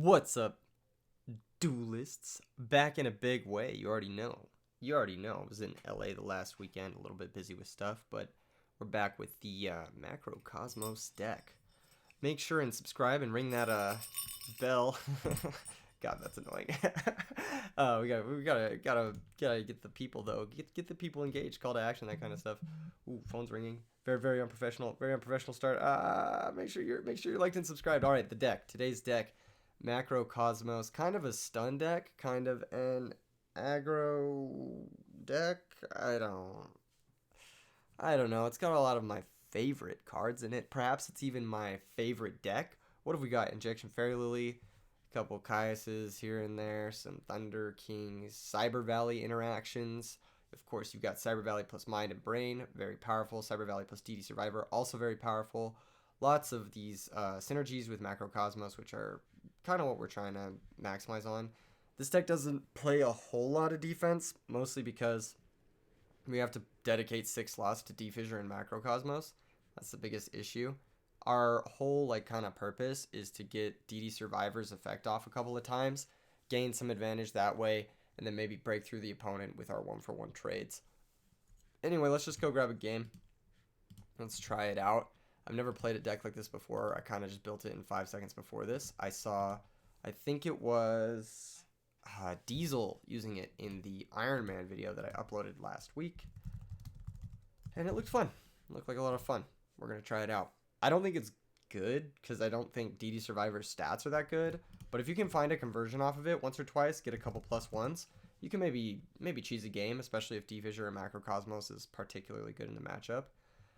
What's up, duelists? Back in a big way. You already know. You already know. I was in LA the last weekend, a little bit busy with stuff, but we're back with the Macrocosmos deck. Make sure and subscribe and ring that bell. God, that's annoying. We gotta get the people though. Get the people engaged. Call to action, that kind of stuff. Ooh, phone's ringing. Very unprofessional. Very unprofessional start. Make sure you're liked and subscribed. All right, the deck. Today's deck. Macrocosmos, kind of a stun deck, kind of an aggro deck. I don't know. It's got a lot of my favorite cards in it. Perhaps it's even my favorite deck. What have we got? Injection Fairy Lily, a couple Caiuses here and there, some Thunder Kings, Cyber Valley interactions. Of course, you've got Cyber Valley plus Mind and Brain, very powerful. Cyber Valley plus DD Survivor, also very powerful. Lots of these synergies with Macrocosmos, which are kind of what we're trying to maximize on. This deck doesn't play a whole lot of defense, mostly because we have to dedicate 6 slots to Defissure and Macrocosmos. That's the biggest issue. Our whole kind of purpose is to get DD Survivor's effect off a couple of times, gain some advantage that way, and then maybe break through the opponent with our 1-for-1 trades. Anyway, let's just go grab a game. Let's try it out. I've never played a deck like this before. I kind of just built it in 5 seconds before this. I think it was Diesel using it in the Iron Man video that I uploaded last week. And it looked fun. It looked like a lot of fun. We're going to try it out. I don't think it's good because I don't think DD Survivor's stats are that good. But if you can find a conversion off of it once or twice, get a couple +1s, you can maybe cheese a game, especially if Defissure or Macrocosmos is particularly good in the matchup.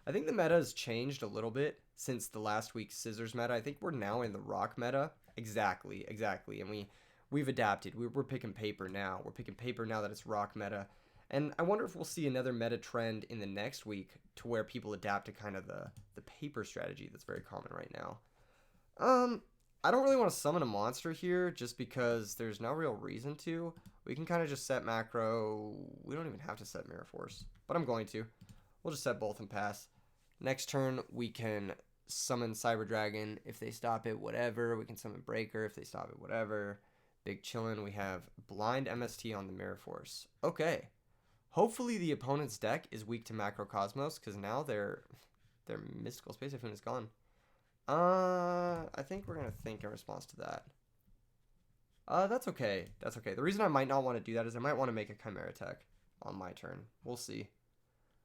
I think the meta has changed a little bit since the last week's Scissors meta. I think we're now in the Rock meta. Exactly. And we've adapted. We're picking paper now. We're picking paper now that it's Rock meta. And I wonder if we'll see another meta trend in the next week to where people adapt to kind of the paper strategy that's very common right now. I don't really want to summon a monster here just because there's no real reason to. We can kind of just set macro. We don't even have to set Mirror Force, but I'm going to. We'll just set both and pass. Next turn, we can summon Cyber Dragon if they stop it, whatever. We can summon Breaker if they stop it, whatever. Big chillin'. We have Blind MST on the Mirror Force. Okay. Hopefully the opponent's deck is weak to Macrocosmos because now their Mystical Space Typhoon is gone. I think we're going to think in response to that. That's okay. That's okay. The reason I might not want to do that is I might want to make a Chimera Tech on my turn. We'll see.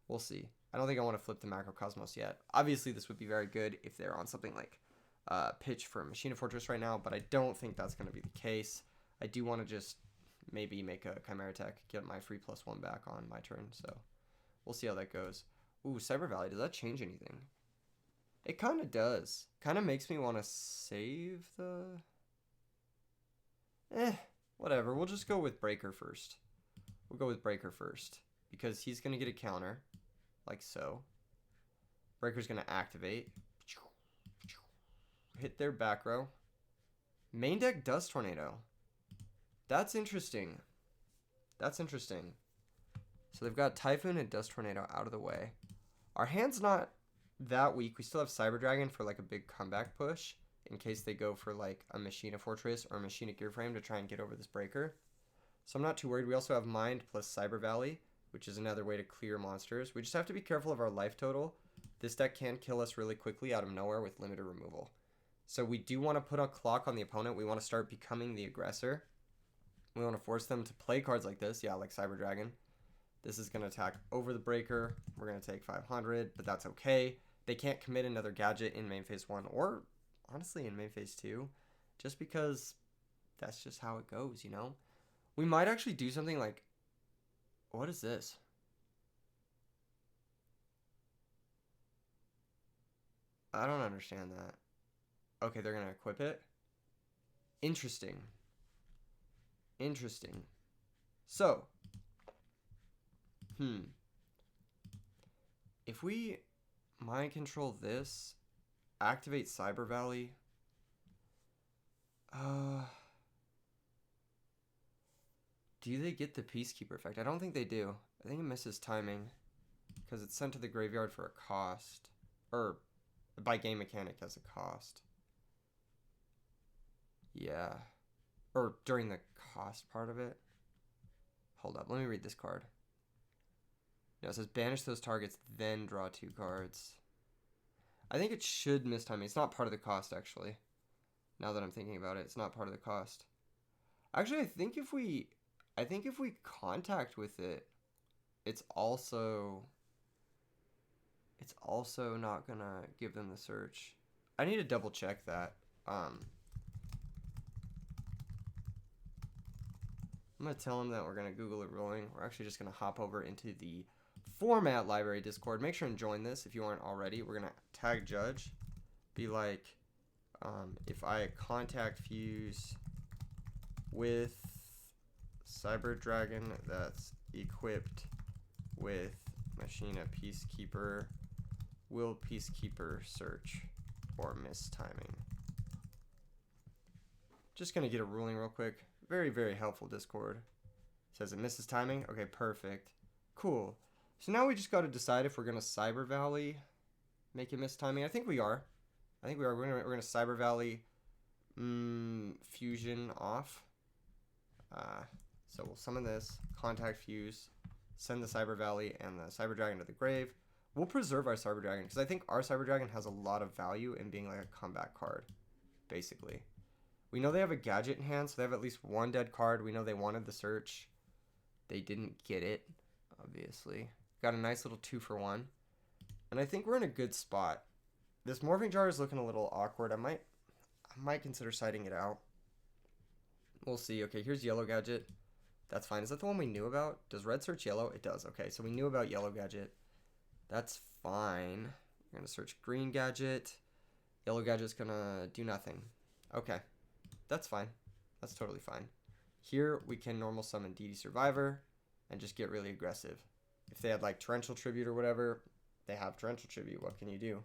We'll see. I don't think I want to flip the Macrocosmos yet. Obviously, this would be very good if they're on something like Pitch for Machina Fortress right now, but I don't think that's going to be the case. I do want to just maybe make a Chimera Tech, get my free +1 back on my turn, so we'll see how that goes. Ooh, Cyber Valley, does that change anything? It kind of does. Kind of makes me want to save the... Whatever. We'll just go with Breaker first. We'll go with Breaker first because he's going to get a counter. Like so. Breaker's going to activate. Hit their back row. Main deck Dust Tornado. That's interesting. That's interesting. So they've got Typhoon and Dust Tornado out of the way. Our hand's not that weak. We still have Cyber Dragon for like a big comeback push in case they go for like a Machina Fortress or a Machina Gear Frame to try and get over this Breaker. So I'm not too worried. We also have Mind plus Cyber Valley, which is another way to clear monsters. We just have to be careful of our life total. This deck can kill us really quickly out of nowhere with limited removal. So we do want to put a clock on the opponent. We want to start becoming the aggressor. We want to force them to play cards like this. Yeah, like Cyber Dragon. This is going to attack over the Breaker. We're going to take 500, but that's okay. They can't commit another gadget in main phase 1 or honestly in main phase 2 just because that's just how it goes, you know? We might actually do something like... What is this? I don't understand that. Okay, they're going to equip it. Interesting. Interesting. So. If we mind control this, activate Cyber Valley. Do they get the Peacekeeper effect? I don't think they do. I think it misses timing because it's sent to the graveyard for a cost. Or by game mechanic as a cost. Yeah. Or during the cost part of it. Hold up. Let me read this card. No, it says banish those targets, then draw 2 cards. I think it should miss timing. It's not part of the cost, actually. Now that I'm thinking about it, it's not part of the cost. Actually, I think if we contact with it, it's also not gonna give them the search. I need to double check that. I'm gonna tell them that we're gonna Google it rolling. We're actually just gonna hop over into the format library Discord. Make sure and join this if you aren't already. We're gonna tag judge, be like, if I contact fuse with Cyber Dragon that's equipped with Machina Peacekeeper, will Peacekeeper search or miss timing? Just gonna get a ruling real quick. Very, very helpful Discord. Says it misses timing. Okay, perfect. Cool. So now we just got to decide if we're gonna Cyber Valley make it miss timing. I think we are. We're gonna Cyber Valley fusion off. So we'll summon this, contact fuse, send the Cyber Valley and the Cyber Dragon to the grave. We'll preserve our Cyber Dragon because I think our Cyber Dragon has a lot of value in being like a comeback card, basically. We know they have a gadget in hand, so they have at least 1 dead card. We know they wanted the search. They didn't get it, obviously. Got a nice little 2-for-1. And I think we're in a good spot. This Morphing Jar is looking a little awkward. I might consider siding it out. We'll see. Okay, here's Yellow Gadget. That's fine. Is that the one we knew about? Does red search yellow? It does. Okay, so we knew about Yellow Gadget. That's fine. We're going to search Green Gadget. Yellow Gadget's going to do nothing. Okay, that's fine. That's totally fine. Here, we can normal summon DD Survivor and just get really aggressive. If they had like Torrential Tribute or whatever, they have Torrential Tribute. What can you do?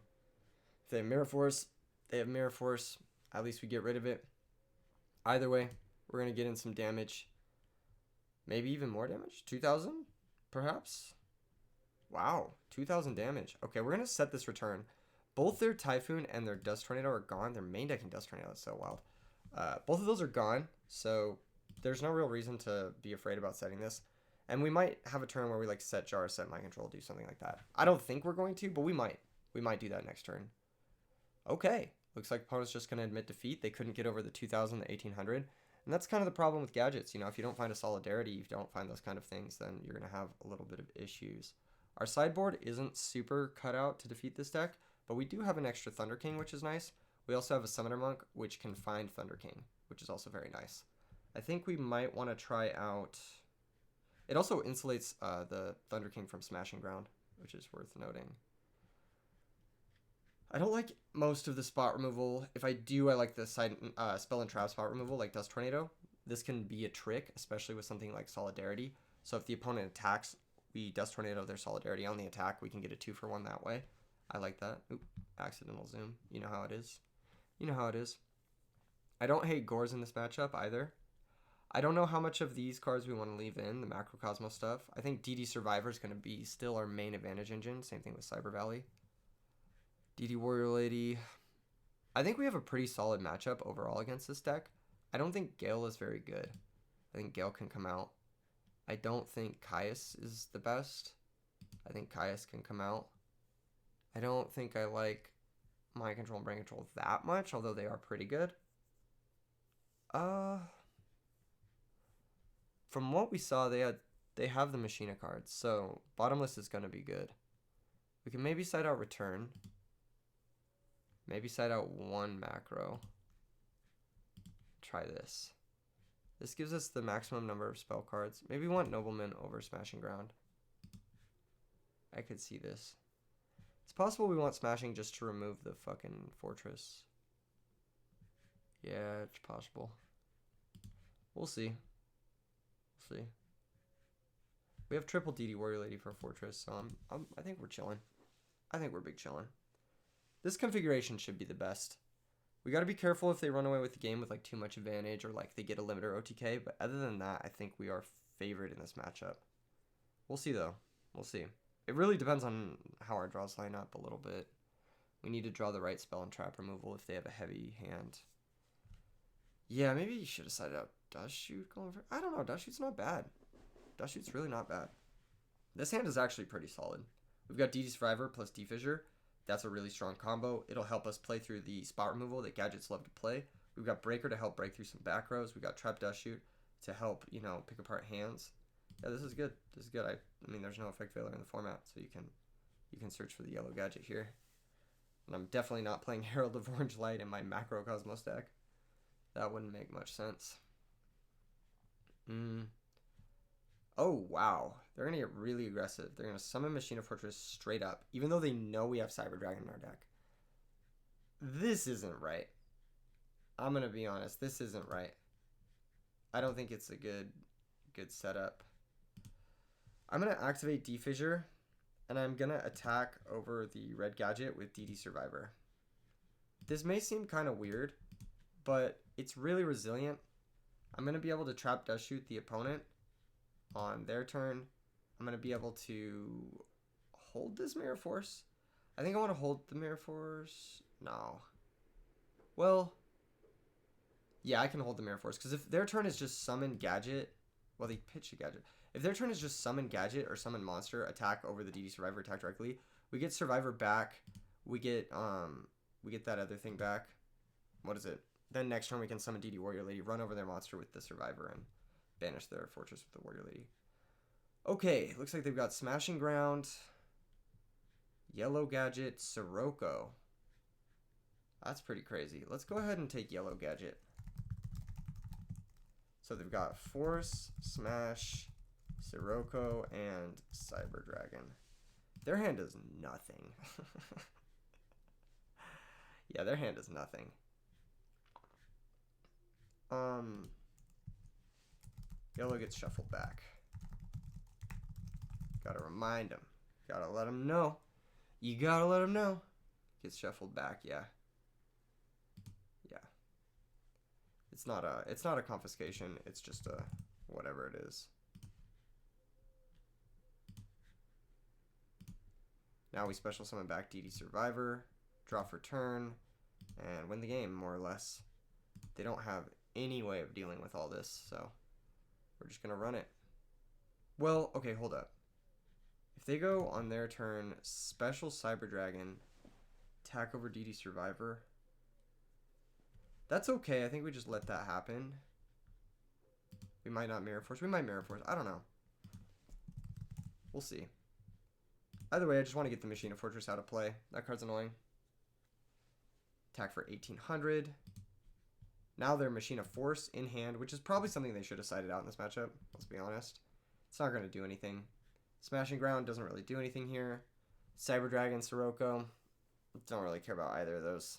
If they have Mirror Force, they have Mirror Force. At least we get rid of it. Either way, we're going to get in some damage. Maybe even more damage? 2,000? Perhaps? Wow, 2,000 damage. Okay, we're going to set this return. Both their Typhoon and their Dust Tornado are gone. Their main deck in Dust Tornado is so wild. Both of those are gone, so there's no real reason to be afraid about setting this. And we might have a turn where we like set Jar, set Mind Control, do something like that. I don't think we're going to, but we might. We might do that next turn. Okay, looks like opponent's just going to admit defeat. They couldn't get over the 2,000, the 1,800. And that's kind of the problem with gadgets. You know, if you don't find a Solidarity, you don't find those kind of things, then you're going to have a little bit of issues. Our sideboard isn't super cut out to defeat this deck, but we do have an extra Thunder King, which is nice. We also have a Summoner Monk, which can find Thunder King, which is also very nice. I think we might want to try out... It also insulates the Thunder King from Smashing Ground, which is worth noting. I don't like most of the spot removal. If I do, I like the spell and trap spot removal, like Dust Tornado. This can be a trick, especially with something like Solidarity. So if the opponent attacks, we Dust Tornado their Solidarity on the attack. We can get a 2-for-1 that way. I like that. Oop, accidental zoom. You know how it is. You know how it is. I don't hate Gores in this matchup either. I don't know how much of these cards we want to leave in, the Macrocosmos stuff. I think DD Survivor is going to be still our main advantage engine. Same thing with Cyber Valley. DD Warrior Lady. I think we have a pretty solid matchup overall against this deck. I don't think Gale is very good. I think Gale can come out. I don't think Caius is the best. I think Caius can come out. I don't think I like Mind Control and Brain Control that much, although they are pretty good. From what we saw, they have the Machina cards, so Bottomless is going to be good. We can maybe side out Return. Maybe side out 1 macro. Try this. This gives us the maximum number of spell cards. Maybe we want Nobleman over Smashing Ground. I could see this. It's possible we want Smashing just to remove the fucking Fortress. Yeah, it's possible. We'll see. We'll see. We have triple DD Warrior Lady for Fortress, so I think we're chilling. I think we're big chilling. This configuration should be the best. We got to be careful if they run away with the game with like too much advantage or like they get a limiter OTK, but other than that, I think we are favored in this matchup. We'll see though. We'll see. It really depends on how our draws line up a little bit. We need to draw the right spell and trap removal if they have a heavy hand. Yeah, maybe you should have decided out Dust Shoot going for. I don't know. Dust Shoot's not bad. Dust Shoot's really not bad. This hand is actually pretty solid. We've got DD Survivor plus D Fissure. That's a really strong combo. It'll help us play through the spot removal that gadgets love to play. We've got Breaker to help break through some back rows. We've got Trap Dust Shoot to help, you know, pick apart hands. Yeah, this is good. This is good. I mean, there's no Effect Veiler in the format, so you can search for the yellow gadget here. And I'm definitely not playing Herald of Orange Light in my Macro Cosmos deck. That wouldn't make much sense. Oh, wow. They're going to get really aggressive. They're going to summon Machina Fortress straight up, even though they know we have Cyber Dragon in our deck. This isn't right. I'm going to be honest. This isn't right. I don't think it's a good setup. I'm going to activate D-Fissure, and I'm going to attack over the red gadget with DD Survivor. This may seem kind of weird, but it's really resilient. I'm going to be able to Trap Dust Shoot the opponent on their turn. I'm going to be able to hold this Mirror Force. I think I want to hold the Mirror Force. No. Well, yeah, I can hold the Mirror Force, because if their turn is just summon gadget, well, they pitch a gadget. If their turn is just summon gadget or summon monster, attack over the DD Survivor, attack directly, we get Survivor back. We get that other thing back. What is it? Then next turn we can summon DD Warrior Lady, run over their monster with the Survivor, and banish their fortress with the Warrior Lady. Okay, looks like they've got Smashing Ground, Yellow Gadget, Sirocco. That's pretty crazy. Let's go ahead and take Yellow Gadget. So they've got Force, Smash, Sirocco, and Cyber Dragon. Their hand is nothing. Yeah, their hand is nothing. Yellow gets shuffled back. Gotta remind him. Gotta let him know. You gotta let him know. Gets shuffled back, yeah. Yeah. It's not a confiscation, it's just a whatever it is. Now we special summon back DD Survivor, draw for turn, and win the game, more or less. They don't have any way of dealing with all this, so we're just going to run it. Well, okay, hold up. If they go on their turn, special Cyber Dragon, attack over DD Survivor, that's okay. I think we just let that happen. We might not Mirror Force. We might Mirror Force. I don't know. We'll see. Either way, I just want to get the Machina Fortress out of play. That card's annoying. Attack for 1800. Now they're Machina Force in hand, which is probably something they should have sided out in this matchup. Let's be honest. It's not going to do anything. Smashing Ground doesn't really do anything here. Cyber Dragon, Sirocco. Don't really care about either of those.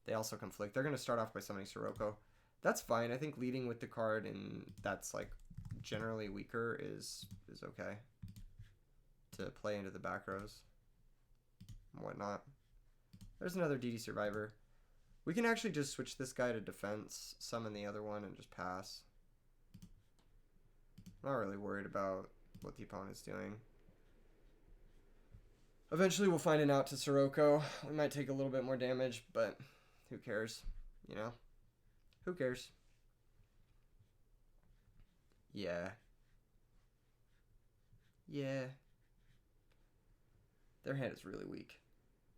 They also conflict. They're going to start off by summoning Sirocco. That's fine. I think leading with the card and that's like generally weaker is okay. To play into the back rows and whatnot. There's another DD Survivor. We can actually just switch this guy to defense, summon the other one, and just pass. I'm not really worried about what the opponent's doing. Eventually we'll find an out to Sirocco. We might take a little bit more damage, but who cares? You know? Who cares? Yeah. Yeah. Their hand is really weak.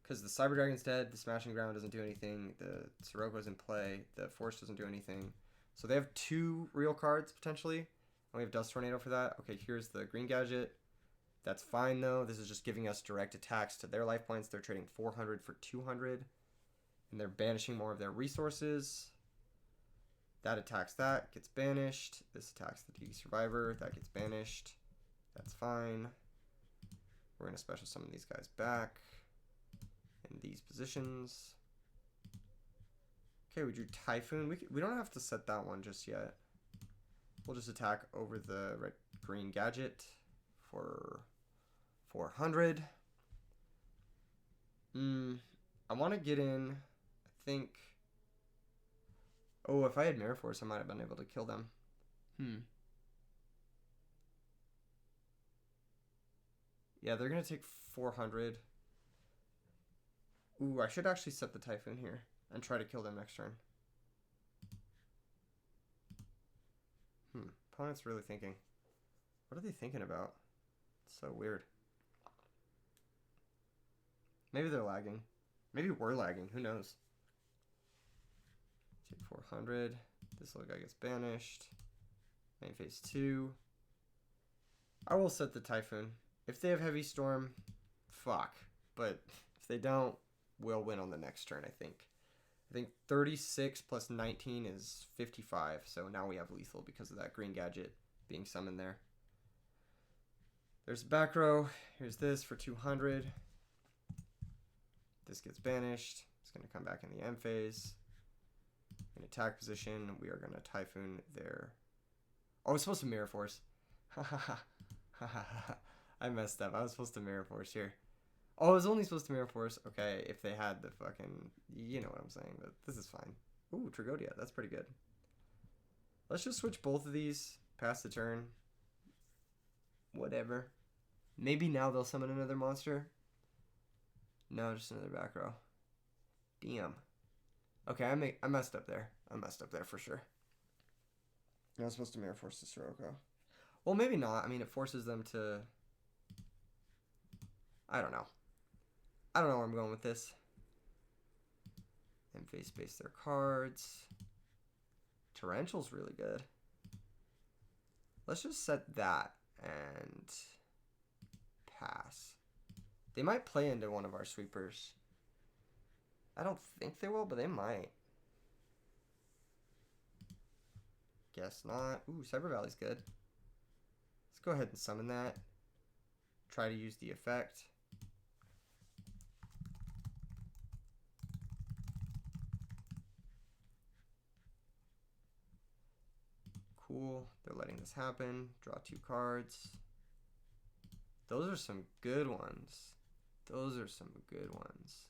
Because the Cyber Dragon's dead, the Smashing Ground doesn't do anything, the Sirocco's in play, the Force doesn't do anything. So they have 2 real cards, potentially. And we have Dust Tornado for that. Okay, here's the green gadget. That's fine, though. This is just giving us direct attacks to their life points. They're trading 400 for 200. And they're banishing more of their resources. That attacks that, gets banished. This attacks the DD Survivor, that gets banished. That's fine. We're going to special summon these guys back in these positions. Okay, we drew Typhoon. We don't have to set that one just yet. We'll just attack over the red-green gadget for 400. I want to get in, I think... Oh, if I had Mirror Force, I might have been able to kill them. Yeah, they're going to take 400. Ooh, I should actually set the Typhoon here and try to kill them next turn. opponent's really thinking. What are they thinking about? It's so weird. Maybe they're lagging. Maybe we're lagging. Who knows? Take 400. This little guy gets banished. Main phase 2. I will set the Typhoon. If they have Heavy Storm, fuck. But if they don't, we'll win on the next turn, I think. I think 36 plus 19 is 55. So now we have lethal because of that green gadget being summoned there. There's the back row. Here's this for 200. This gets banished. It's going to come back in the end phase. In attack position, we are going to Typhoon their... Oh, I was supposed to Mirror Force. I messed up. I was supposed to Mirror Force here. Oh, I was only supposed to Mirror Force. Okay, if they had the fucking... You know what I'm saying, but this is fine. Ooh, Tragodia. That's pretty good. Let's just switch both of these. Pass the turn. Whatever. Maybe now they'll summon another monster. No, just another back row. Damn. Okay, I messed up there. I messed up there for sure. I was supposed to Mirror Force the Sirocco. Well, maybe not. I mean, it forces them to... I don't know. I don't know where I'm going with this. And face space their cards. Torrential's really good. Let's just set that and pass. They might play into one of our sweepers. I don't think they will, but they might. Guess not. Ooh, Cyber Valley's good. Let's go ahead and summon that. Try to use the effect. Cool. They're letting this happen. Draw 2 cards. Those are some good ones. Those are some good ones.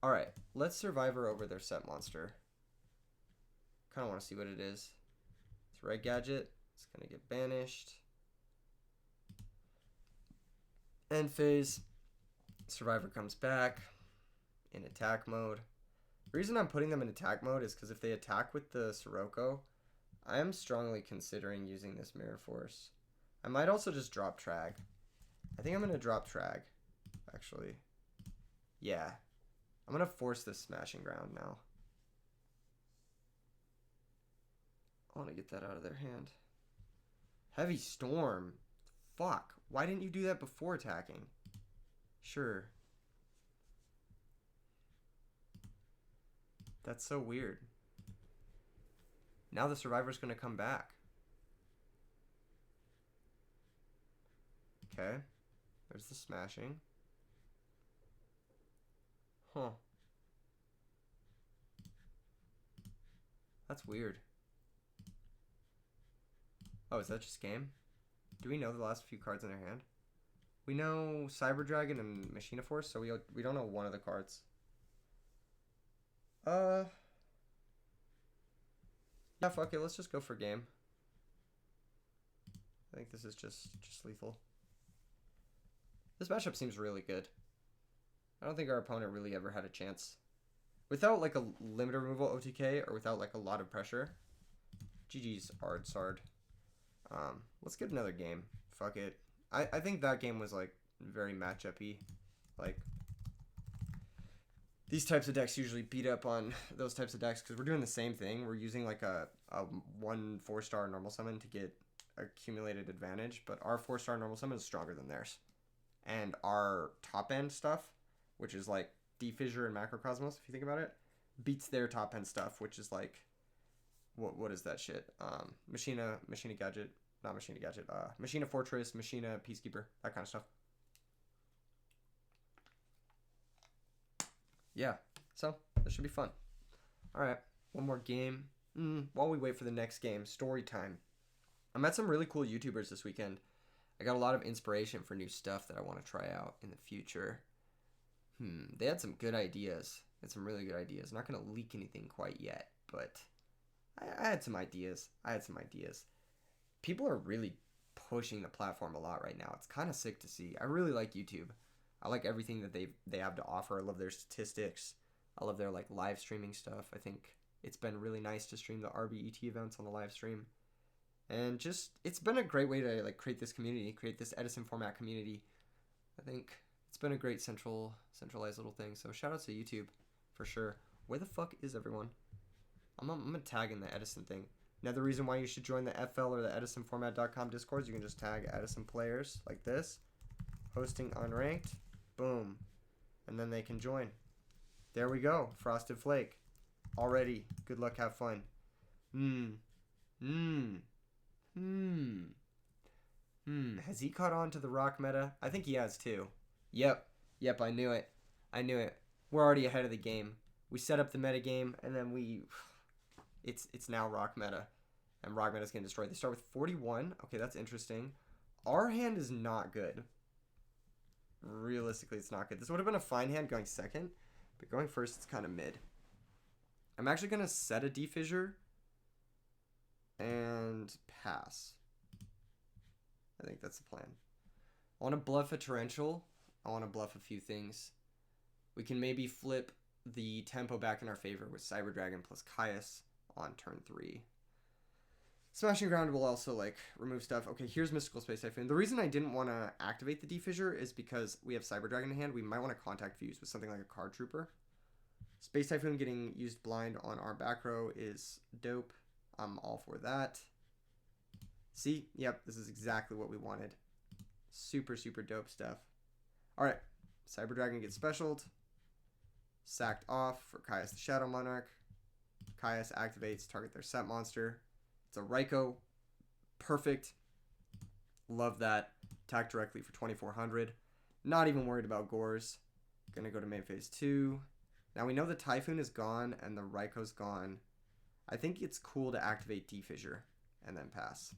Alright, let's Survivor over their set monster. Kind of want to see what it is. It's Red Gadget. It's going to get banished. End phase. Survivor comes back in attack mode. The reason I'm putting them in attack mode is because if they attack with the Sirocco, I am strongly considering using this Mirror Force. I might also just drop Trag. I think I'm going to drop Trag, actually. Yeah. I'm going to force this Smashing Ground now. I want to get that out of their hand. Heavy Storm. Fuck. Why didn't you do that before attacking? Sure. That's so weird. Now the Survivor's going to come back. Okay. There's the Smashing. Huh. That's weird. Oh, is that just game? Do we know the last few cards in their hand? We know Cyber Dragon and Machina Force, so we don't know one of the cards. Yeah, fuck it. Let's just go for game. I think this is just lethal. This matchup seems really good. I don't think our opponent really ever had a chance. Without like a limiter removal OTK or without like a lot of pressure. GG's Ard Sard. Let's get another game. Fuck it. I think that game was like very matchup-y. Like these types of decks usually beat up on those types of decks because we're doing the same thing. We're using like a 1 4-star normal summon to get accumulated advantage, but our 4-star normal summon is stronger than theirs. And our top end stuff, which is like Defissure and Macrocosmos, if you think about it, beats their top end stuff, which is like what is that shit? Machina Gadget, not Machina Gadget, Machina Fortress, Machina Peacekeeper, that kind of stuff. Yeah, so this should be fun. All right, one more game. While we wait for the next game, story time. I met some really cool YouTubers this weekend. I got a lot of inspiration for new stuff that I want to try out in the future. They had some good ideas. They had some really good ideas. I'm not going to leak anything quite yet, but I had some ideas. People are really pushing the platform a lot right now. It's kind of sick to see. I really like YouTube. I like everything that they have to offer. I love their statistics. I love their like live streaming stuff. I think it's been really nice to stream the RBET events on the live stream. And just, it's been a great way to like create this community, create this Edison format community. I think it's been a great centralized little thing. So shout out to YouTube for sure. Where the fuck is everyone? I'm gonna tag in the Edison thing. Another reason why you should join the FL or the EdisonFormat.com Discords, you can just tag Edison players like this. Hosting unranked. Boom. And then they can join. There we go. Frosted Flake. Already. Good luck, have fun. Has he caught on to the rock meta? I think he has too. Yep, I knew it. We're already ahead of the game. We set up the meta game, and then it's now rock meta. And rock meta's getting destroyed. They start with 41. Okay, that's interesting. Our hand is not good. Realistically, it's not good. This would have been a fine hand going second, but going first, it's kind of mid. I'm actually going to set a defissure and pass. I think that's the plan. I want to bluff a torrential. I want to bluff a few things. We can maybe flip the tempo back in our favor with Cyber Dragon plus Caius on turn 3. Smashing Ground will also like remove stuff. Okay, here's Mystical Space Typhoon. The reason I didn't want to activate the defissure is because we have Cyber Dragon in hand. We might want to contact fuse with something like a Card Trooper. Space Typhoon getting used blind on our back row is dope. I'm all for that. See? Yep, this is exactly what we wanted. Super, super dope stuff. Alright, Cyber Dragon gets specialed. Sacked off for Caius the Shadow Monarch. Caius activates, target their set monster. It's a Raikou. Perfect. Love that. Attack directly for 2400. Not even worried about Gores. Gonna go to main phase 2. Now we know the Typhoon is gone and the Raikou's gone. I think it's cool to activate Defissure and then pass.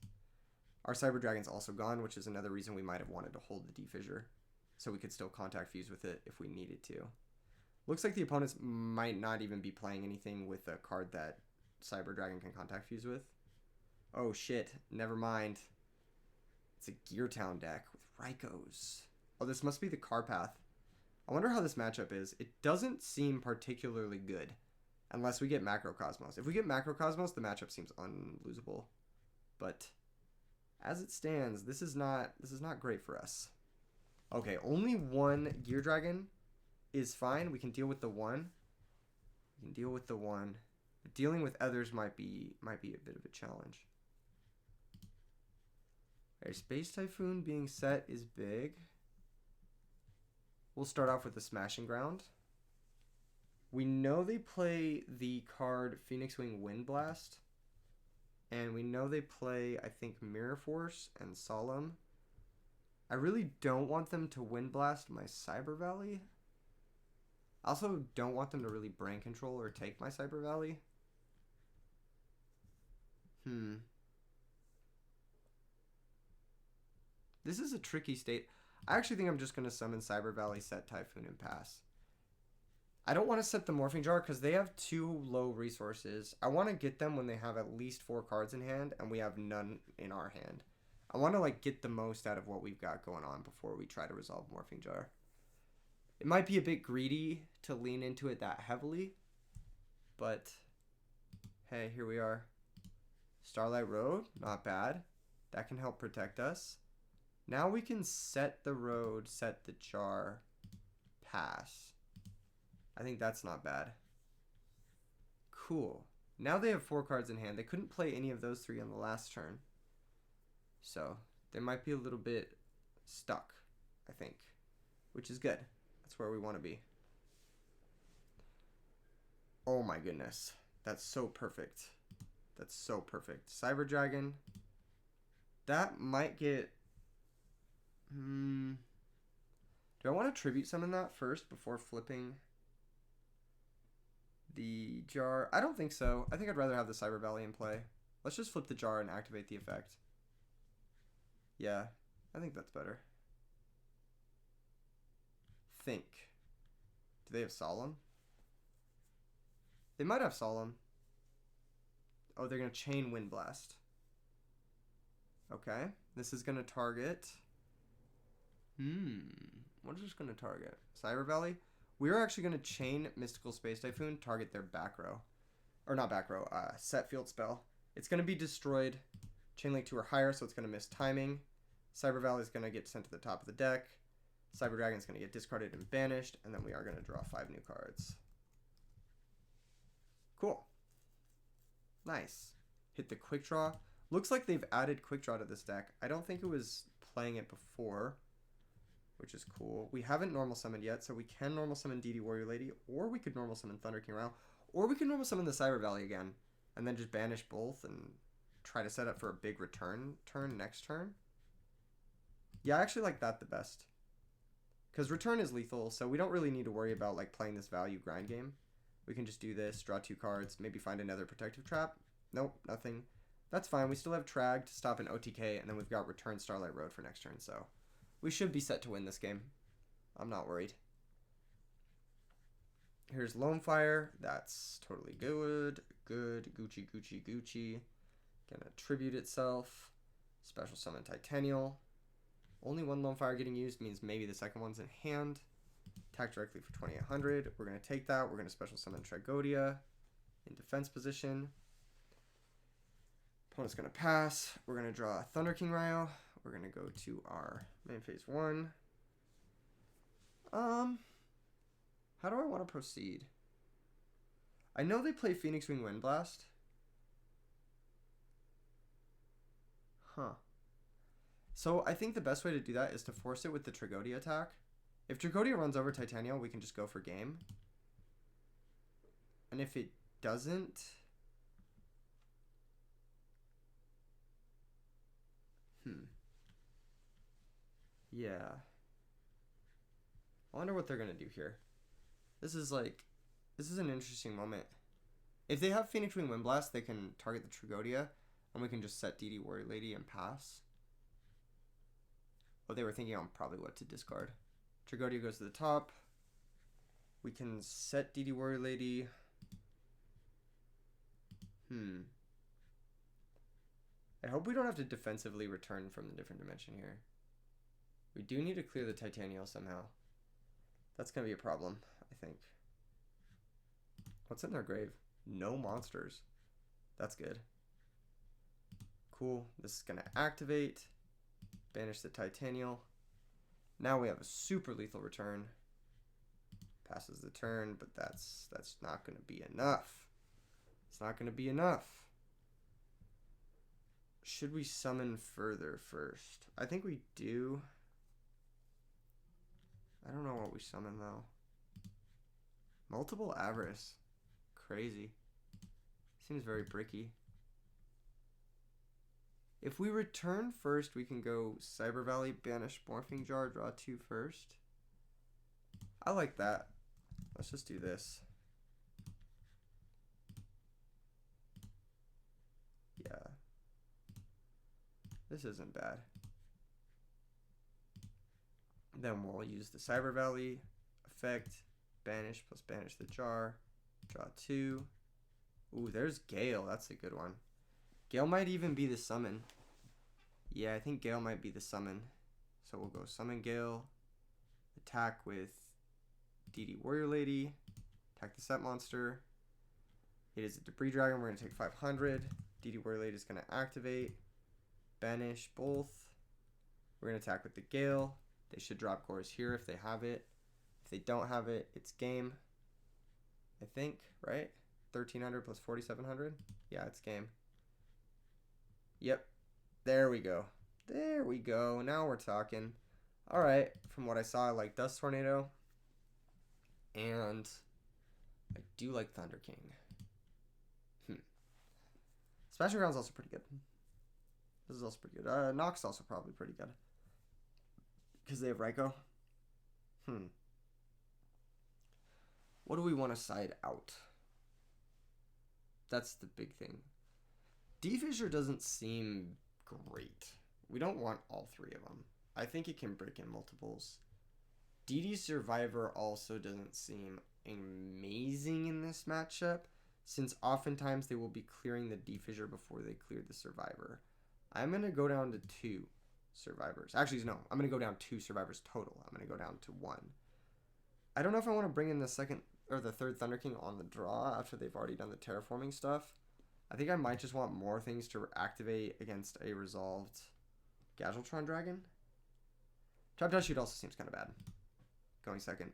Our Cyber Dragon's also gone, which is another reason we might have wanted to hold the Defissure, so we could still contact fuse with it if we needed to. Looks like the opponents might not even be playing anything with a card that Cyber Dragon can contact fuse with. Oh shit, never mind. It's a Gear Town deck with Raikous. Oh, this must be the Carpath. I wonder how this matchup is. It doesn't seem particularly good unless we get Macrocosmos. If we get Macrocosmos, the matchup seems unlosable. But as it stands, this is not great for us. Okay, only one Gear Dragon is fine. We can deal with the one. But dealing with others might be a bit of a challenge. Okay, Space Typhoon being set is big. We'll start off with the Smashing Ground. We know they play the card Phoenix Wing Wind Blast. And we know they play, I think, Mirror Force and Solemn. I really don't want them to Wind Blast my Cyber Valley. I also don't want them to really brain control or take my Cyber Valley. This is a tricky state. I actually think I'm just going to summon Cyber Valley, set Typhoon, and pass. I don't want to set the Morphing Jar because they have too low resources. I want to get them when they have at least 4 cards in hand and we have none in our hand. I want to like get the most out of what we've got going on before we try to resolve Morphing Jar. It might be a bit greedy to lean into it that heavily, but hey, here we are. Starlight Road, not bad. That can help protect us. Now we can set the road, set the jar, pass. I think that's not bad. Cool. Now they have 4 cards in hand. They couldn't play any of those 3 on the last turn. So they might be a little bit stuck, I think, which is good. That's where we want to be. Oh my goodness. That's so perfect. That's so perfect. Cyber Dragon. That might get... Do I want to tribute summon that first before flipping the jar? I don't think so. I think I'd rather have the Cyber Valley in play. Let's just flip the jar and activate the effect. Yeah, I think that's better. Think. Do they have Solemn? They might have Solemn. Oh, they're going to chain Wind Blast. Okay. This is going to target... What is this going to target? Cyber Valley? We're actually going to chain Mystical Space Typhoon, target their back row. Or not back row, set field spell. It's going to be destroyed Chain Link 2 or higher, so it's going to miss timing. Cyber Valley is going to get sent to the top of the deck. Cyber Dragon is going to get discarded and banished, and then we are going to draw 5 new cards. Cool. Nice. Hit the Quick Draw. Looks like they've added Quick Draw to this deck. I don't think it was playing it before, which is cool. We haven't normal summoned yet, so we can normal summon DD Warrior Lady, or we could normal summon Thunder King Rao, or we could normal summon the Cyber Valley again, and then just banish both and try to set up for a big return turn next turn. Yeah, I actually like that the best. Because return is lethal, so we don't really need to worry about like playing this value grind game. We can just do this, draw 2 cards, maybe find another protective trap. Nope, nothing. That's fine. We still have Trag to stop an OTK, and then we've got Return Starlight Road for next turn, so we should be set to win this game. I'm not worried. Here's Lone Fire. That's totally good. Good. Gucci, Gucci, Gucci. Gonna tribute itself. Special summon Titanial. Only 1 Lone Fire getting used means maybe the second one's in hand. Attack directly for 2800. We're going to take that. We're going to special summon Tragodia in defense position. Opponent's going to pass. We're going to draw Thunder King Ryo. We're going to go to our main phase 1. How do I want to proceed? I know they play Phoenix Wing Wind Blast. Huh. So I think the best way to do that is to force it with the Tragodia attack. If Tragodia runs over Titanial, we can just go for game. And if it doesn't... Yeah. I wonder what they're going to do here. This is an interesting moment. If they have Phoenix Wing Wind Blast, they can target the Tragodia, and we can just set DD Warrior Lady and pass. Well, they were thinking on probably what to discard. Tragodia goes to the top. We can set DD Warrior Lady. I hope we don't have to defensively return from the different dimension here. We do need to clear the Titanial somehow. That's going to be a problem, I think. What's in their grave? No monsters. That's good. Cool. This is going to activate. Banish the Titanial. Now we have a super lethal return. Passes the turn, but that's not going to be enough. It's not going to be enough. Should we summon further first? I think we do. I don't know what we summon though. Multiple Avarice. Crazy. Seems very bricky. If we return first, we can go Cyber Valley, banish Morphing Jar, draw 2 first. I like that. Let's just do this. Yeah. This isn't bad. Then we'll use the Cyber Valley effect. Banish plus banish the jar. Draw 2. Ooh, there's Gale. That's a good one. Gale might even be the summon. Yeah, I think Gale might be the summon. So we'll go summon Gale. Attack with DD Warrior Lady. Attack the set monster. It is a Debris Dragon. We're going to take 500. DD Warrior Lady is going to activate. Banish both. We're going to attack with the Gale. They should drop cores here if they have it. If they don't have it, it's game. I think, right? 1300 plus 4700. Yeah, it's game. Yep. There we go. There we go. Now we're talking. All right. From what I saw, I like Dust Tornado. And I do like Thunder King. Smashing Ground's also pretty good. This is also pretty good. Nox also probably pretty good. Because they have Raikou. What do we want to side out? That's the big thing. D-Fissure doesn't seem great. We don't want all 3 of them. I think it can break in multiples. DD Survivor also doesn't seem amazing in this matchup, since oftentimes they will be clearing the D-Fissure before they clear the Survivor. I'm going to go down to 2 Survivors. Actually, no. I'm going to go down 2 Survivors total. I'm going to go down to 1. I don't know if I want to bring in the second or the third Thunder King on the draw after they've already done the terraforming stuff. I think I might just want more things to activate against a resolved Gadgetron Dragon. Trap Dust Shoot also seems kind of bad. Going second.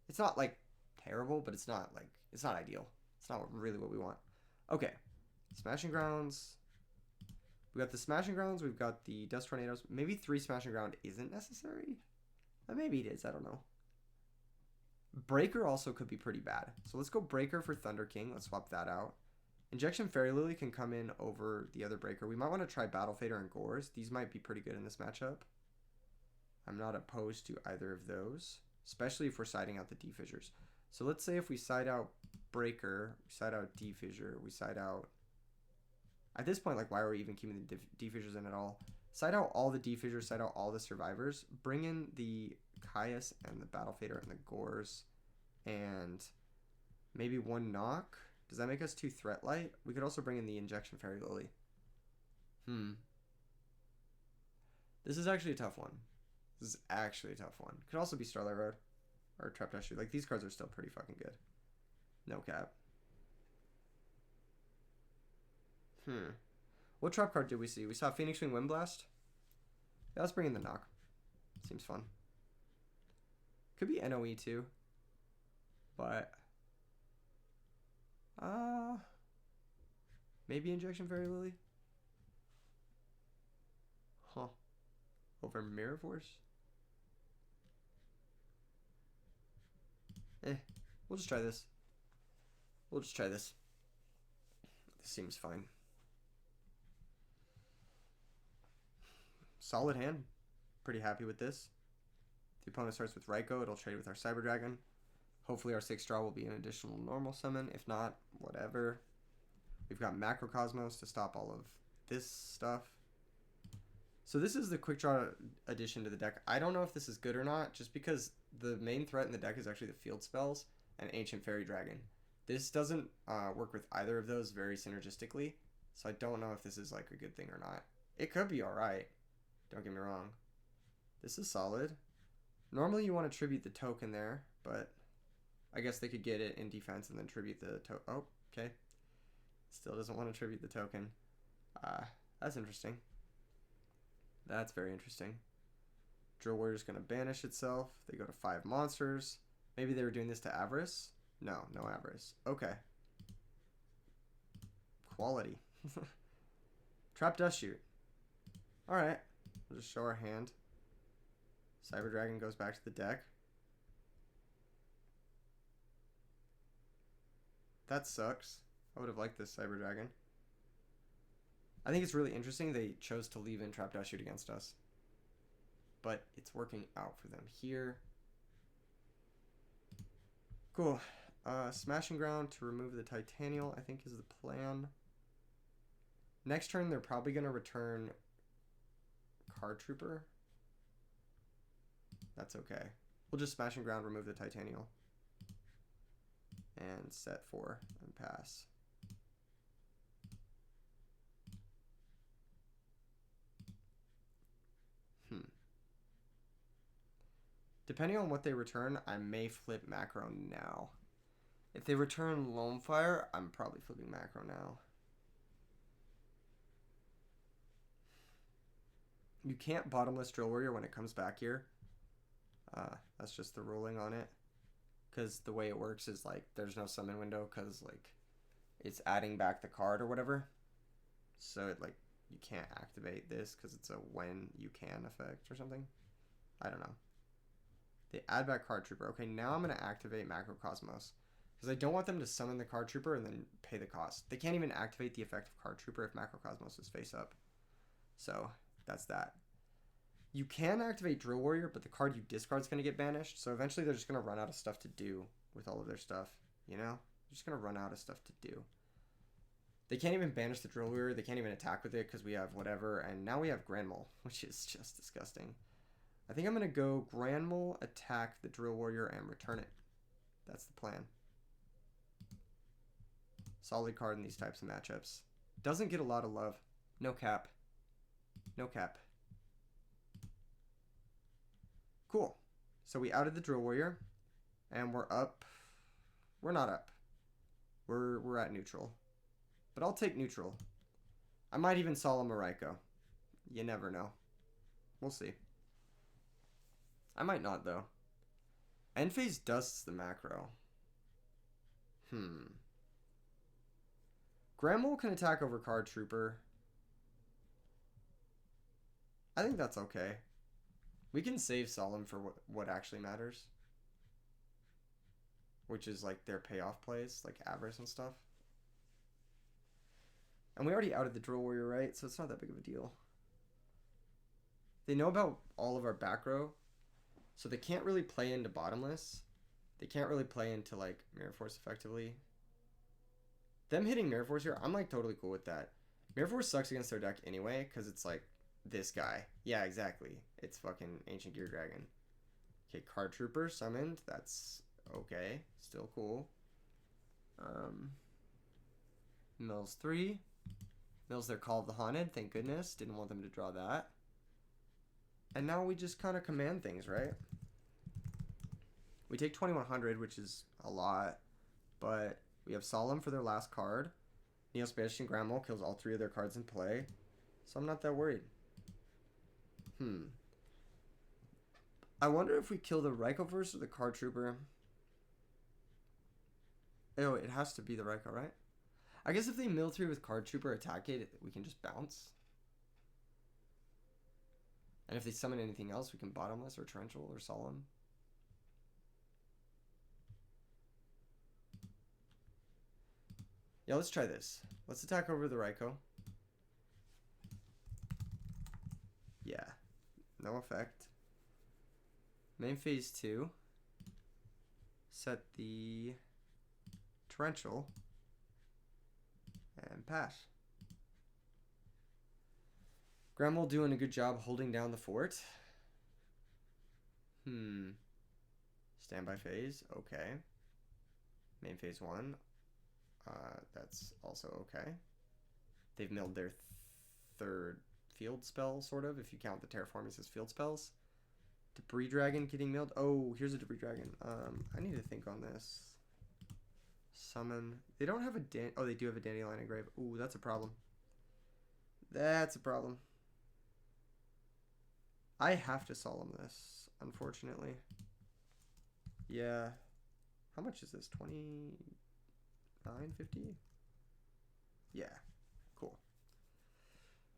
It's not like terrible, but it's not ideal. It's not really what we want. Okay. Smashing Grounds. We got the Smashing Grounds. We've got the Dust Tornadoes. Maybe 3 Smashing Ground isn't necessary. Maybe it is. I don't know. Breaker also could be pretty bad. So let's go Breaker for Thunder King. Let's swap that out. Injection Fairy Lily can come in over the other Breaker. We might want to try Battle Fader and Gores. These might be pretty good in this matchup. I'm not opposed to either of those, especially if we're siding out the D-Fissures. So let's say if we side out Breaker, we side out D-Fissure, we side out... At this point, like, why are we even keeping the D-Fissures in at all? Side out all the D-Fissures, side out all the Survivors. Bring in the Caius and the Battle Fader and the Gores. And maybe 1 Knock. Does that make us 2 Threat Light? We could also bring in the Injection Fairy Lily. This is actually a tough one. This is actually a tough one. Could also be Starlight Road. Or Trap Dust Shoot. Like, these cards are still pretty fucking good. No cap. What trap card did we see? We saw Phoenix Wing Windblast. Yeah, let's bring in the Knock. Seems fun. Could be NOE too. But maybe Injection Fairy Lily? Huh. Over Mirror Force? We'll just try this. This seems fine. Solid hand. Pretty happy with this. If the opponent starts with Raikou, it'll trade with our Cyber Dragon. Hopefully our 6th draw will be an additional normal summon. If not, whatever. We've got Macrocosmos to stop all of this stuff. So this is the quick draw addition to the deck. I don't know if this is good or not, just because the main threat in the deck is actually the field spells and Ancient Fairy Dragon. This doesn't work with either of those very synergistically, so I don't know if this is like a good thing or not. It could be alright. Don't get me wrong. This is solid. Normally you want to tribute the token there, but I guess they could get it in defense and then tribute the token. Oh, okay. Still doesn't want to tribute the token. That's interesting. That's very interesting. Drill Warrior's going to banish itself. They go to 5 monsters. Maybe they were doing this to Avarice? No, no Avarice. Okay. Quality. Trap Dust Shoot. Alright. We'll just show our hand. Cyber Dragon goes back to the deck. That sucks. I would have liked this Cyber Dragon. I think it's really interesting they chose to leave in Trap Dust Shoot against us. But it's working out for them here. Cool. Smashing Ground to remove the Titanial, I think, is the plan. Next turn, they're probably going to return Card Trooper. That's okay. We'll just Smashing Ground, remove the Titanial. And set 4 and pass. Depending on what they return, I may flip Macro now. If they return Loamfire, I'm probably flipping Macro now. You can't Bottomless Drill Warrior when it comes back here. That's just the ruling on it. Because the way it works is like there's no summon window because like it's adding back the card or whatever. So it like you can't activate this because it's a when you can effect or something. I don't know. They add back Card Trooper. Okay, now I'm going to activate Macrocosmos. Because I don't want them to summon the Card Trooper and then pay the cost. They can't even activate the effect of Card Trooper if Macrocosmos is face up. So, that's that. You can activate Drill Warrior, but the card you discard is going to get banished. So eventually they're just going to run out of stuff to do with all of their stuff. You know? They're just going to run out of stuff to do. They can't even banish the Drill Warrior. They can't even attack with it because we have whatever. And now we have Grand Mole, which is just disgusting. I think I'm going to go Grand Mole, attack the Drill Warrior, and return it. That's the plan. Solid card in these types of matchups. Doesn't get a lot of love. No cap. No cap. Cool. So we outed the Drill Warrior, and we're up. We're not up. We're at neutral. But I'll take neutral. I might even Solemn Mariko. You never know. We'll see. I might not, though. End phase dusts the macro. Grandmole can attack over Card Trooper. I think that's okay. We can save Solemn for what actually matters. Which is like their payoff plays, like Avarice and stuff. And we already outed the Drill Warrior, right? So it's not that big of a deal. They know about all of our back row. So they can't really play into Bottomless. They can't really play into like Mirror Force effectively. Them hitting Mirror Force here, I'm like totally cool with that. Mirror Force sucks against their deck anyway, because it's like this guy. Yeah, exactly. It's fucking Ancient Gear Dragon. Okay, Card Trooper summoned. That's okay. Still cool. Mills 3. Mills their Call of the Haunted. Thank goodness. Didn't want them to draw that. And now we just kind of command things, right? We take 2100, which is a lot. But we have Solemn for their last card. Neo-Spanish and Grandmole kills all 3 of their cards in play. So I'm not that worried. I wonder if we kill the Raikou first or the Card Trooper. Oh, it has to be the Raikou, right? I guess if they mill 3 with Card Trooper, attack it, we can just bounce. And if they summon anything else, we can Bottomless or Torrential or Solemn. Yeah, let's try this. Let's attack over the Raikou. Yeah. No effect. Main phase 2. Set the Torrential. And pass. Grandmole doing a good job holding down the fort. Standby phase. Okay. Main phase 1. That's also okay. They've milled their third field spell, sort of, if you count the terraforming as field spells. Debris Dragon getting milled. Oh, here's a Debris Dragon. I need to think on this. Summon. They don't have a oh, they do have a Dandelion Engrave. Ooh, that's a problem. That's a problem. I have to Solemn this, unfortunately. Yeah. How much is this? 29.50? Yeah. Cool.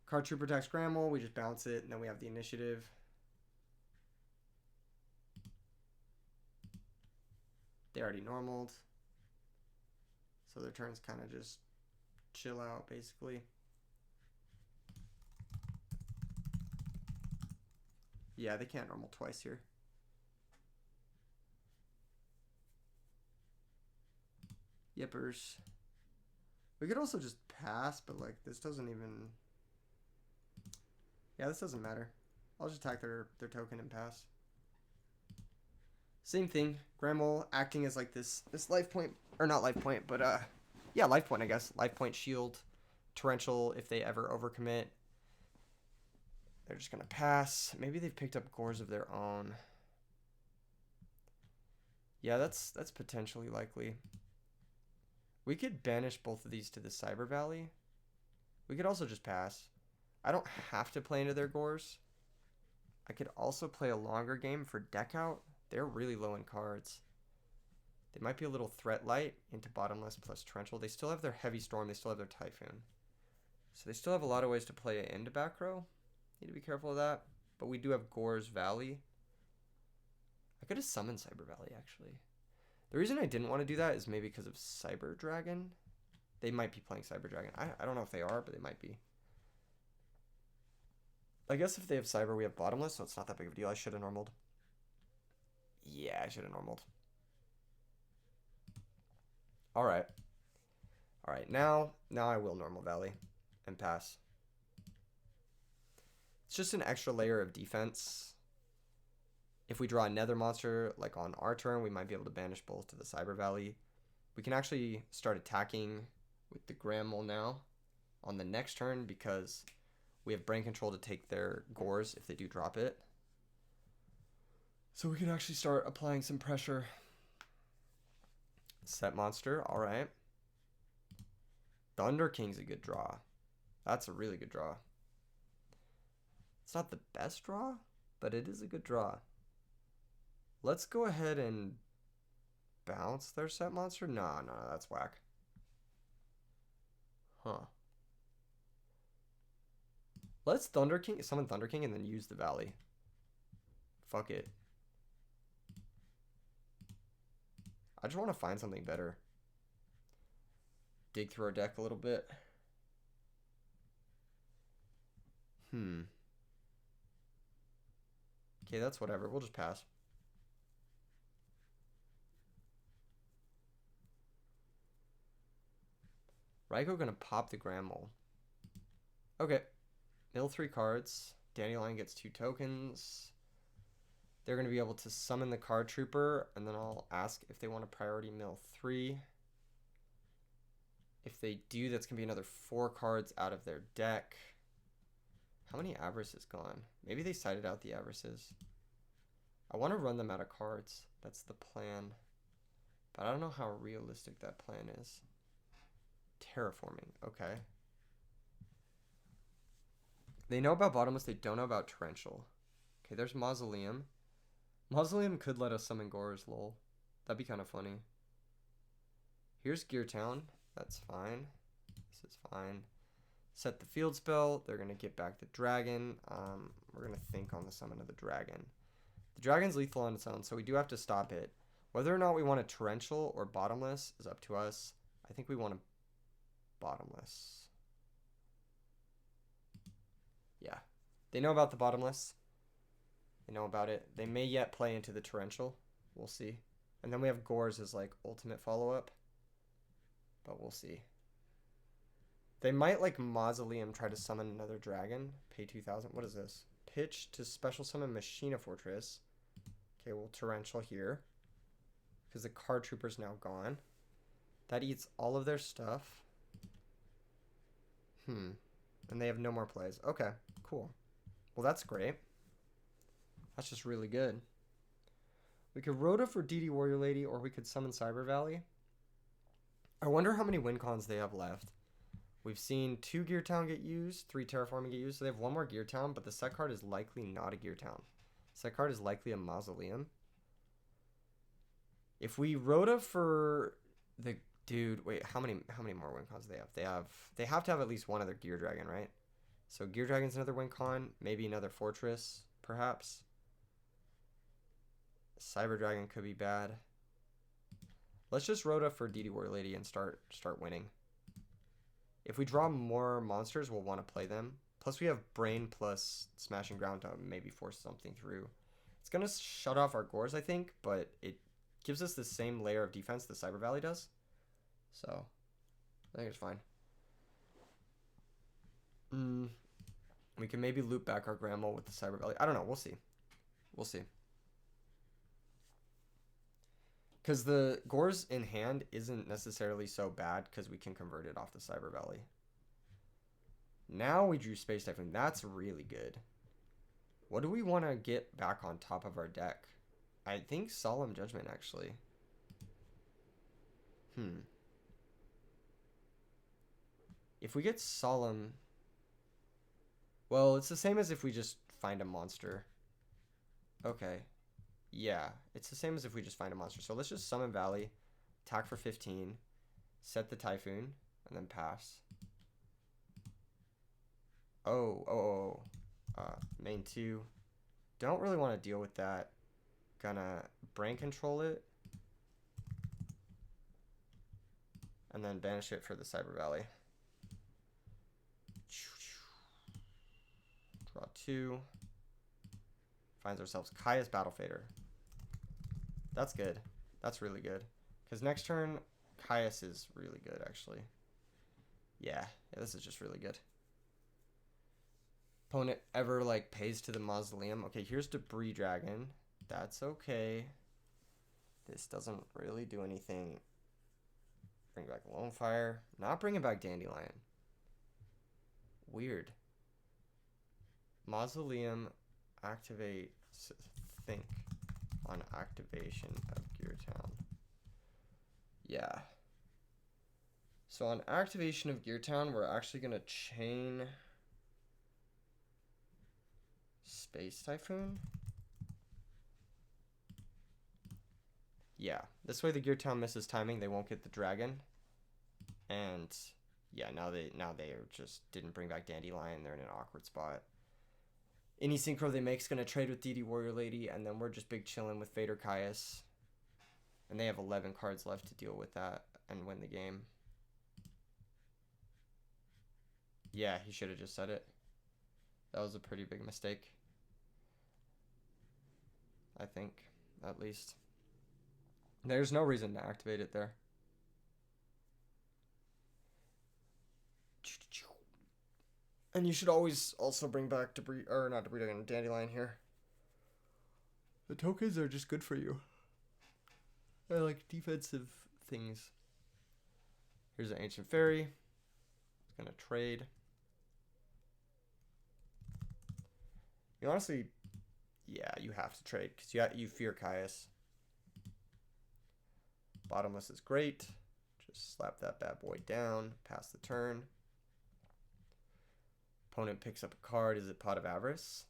Card Trooper attacks Grandmole. We just bounce it, and then we have the initiative. They already normaled. So their turns kind of just chill out, basically. Yeah, they can't normal twice here. Yippers. We could also just pass, but like this doesn't even... Yeah, this doesn't matter. I'll just attack their token and pass. Same thing. Grandmole acting as like this life point, or not life point, but yeah, life point, I guess. Life point, shield, torrential if they ever overcommit. They're just gonna pass. Maybe they've picked up Gores of their own. Yeah, that's potentially likely. We could banish both of these to the Cyber Valley. We could also just pass. I don't have to play into their Gores. I could also play a longer game for deck out. They're really low in cards. They might be a little threat light into Bottomless plus Torrential. They still have their Heavy Storm. They still have their Typhoon. So they still have a lot of ways to play it into back row. Need to be careful of that. But we do have Gore's Valley. I could have summoned Cyber Valley, actually. The reason I didn't want to do that is maybe because of Cyber Dragon. They might be playing Cyber Dragon. I don't know if they are, but they might be. I guess if they have Cyber, we have Bottomless, so it's not that big of a deal. I should have normaled. Yeah, I should have normaled. Alright. Alright, now I will normal Valley and pass. It's just an extra layer of defense. If we draw a Nether monster, like on our turn, we might be able to banish both to the Cyber Valley. We can actually start attacking with the Grandmole now on the next turn because we have brain control to take their Gores if they do drop it. So we can actually start applying some pressure. Set monster, alright. Thunder King's a good draw. That's a really good draw. It's not the best draw, but it is a good draw. Let's go ahead and bounce their set monster. No, that's whack. Huh. Let's Thunder King, summon Thunder King, and then use the Valley. Fuck it. I just want to find something better. Dig through our deck a little bit. Okay, that's whatever. We'll just pass. Raiko gonna pop the Grand Mole. Okay. Mill 3 cards. Dandelion gets 2 tokens. They're gonna be able to summon the Card Trooper, and then I'll ask if they want a priority mill 3. If they do, that's gonna be another 4 cards out of their deck. How many Avarice is gone? Maybe they sided out the Avarices. I want to run them out of cards. That's the plan. But I don't know how realistic that plan is. Terraforming. Okay. They know about Bottomless. They don't know about Torrential. Okay, there's Mausoleum. Mausoleum could let us summon Gores, lol. That'd be kind of funny. Here's Gear Town. That's fine. This is fine. Set the field spell. They're going to get back the dragon. We're going to think on the summon of the dragon. The dragon's lethal on its own, so we do have to stop it. Whether or not we want a Torrential or Bottomless is up to us. I think we want a Bottomless. Yeah. They know about the Bottomless. They know about it. They may yet play into the Torrential. We'll see. And then we have Gores as like ultimate follow-up. But we'll see. They might like Mausoleum try to summon another dragon. Pay 2,000. What is this? Pitch to special summon Machina Fortress. Okay, we'll Torrential here. Because the Card Trooper's now gone. That eats all of their stuff. And they have no more plays. Okay, cool. Well, that's great. That's just really good. We could Rhoda for DD Warrior Lady, or we could summon Cyber Valley. I wonder how many win cons they have left. We've seen 2 Gear Town get used, 3 Terraforming get used. So they have 1 more Gear Town, but the set card is likely not a Gear Town. Set card is likely a Mausoleum. If we Rhoda for the dude, wait, how many more win cons do they have? They have to have at least one other Gear Dragon, right? So Gear Dragon's another win con, maybe another Fortress, perhaps. Cyber Dragon could be bad. Let's just Rhoda for DD Warrior Lady and start winning. If we draw more monsters, we'll want to play them. Plus we have Brain plus Smashing Ground to maybe force something through. It's going to shut off our Gores, I think, but it gives us the same layer of defense the Cyber Valley does. So, I think it's fine. We can maybe loop back our Grand Mole with the Cyber Valley. I don't know. We'll see. We'll see. Because the Gores in hand isn't necessarily so bad because we can convert it off the Cyber Valley. Now we drew Space Typhoon. That's really good. What do we want to get back on top of our deck? I think Solemn Judgment, actually. If we get Solemn... Well, it's the same as if we just find a monster. Okay. Yeah, it's the same as if we just find a monster. So let's just summon Valley, attack for 15, set the Typhoon, and then pass. Main 2. Don't really want to deal with that. Gonna brain control it. And then banish it for the Cyber Valley. Draw 2. Finds ourselves Kaya's Battle Fader. That's good. That's really good. Because next turn, Caius is really good, actually. Yeah, this is just really good. Opponent ever, like, pays to the Mausoleum. Okay, here's Debris Dragon. That's okay. This doesn't really do anything. Bring back Lone Fire. Not bringing back Dandelion. Weird. Mausoleum, activate, think on activation of Gear Town. Yeah. So on activation of Gear Town, we're actually going to chain Space Typhoon. Yeah, this way the Gear Town misses timing, they won't get the dragon. And yeah, now they are just didn't bring back Dandelion. They're in an awkward spot. Any synchro they make is gonna trade with DD Warrior Lady, and then we're just big chilling with Vader Caius. And they have 11 cards left to deal with that and win the game. Yeah, he should have just said it. That was a pretty big mistake. I think, at least. There's no reason to activate it there. And you should always also bring back Debris, or not Debris, Dandelion here. The tokens are just good for you. I like defensive things. Here's an Ancient Fairy. It's gonna trade. You honestly, yeah, you have to trade because you fear Caius. Bottomless is great. Just slap that bad boy down. Pass the turn. Opponent picks up a card. Is it Pot of Avarice?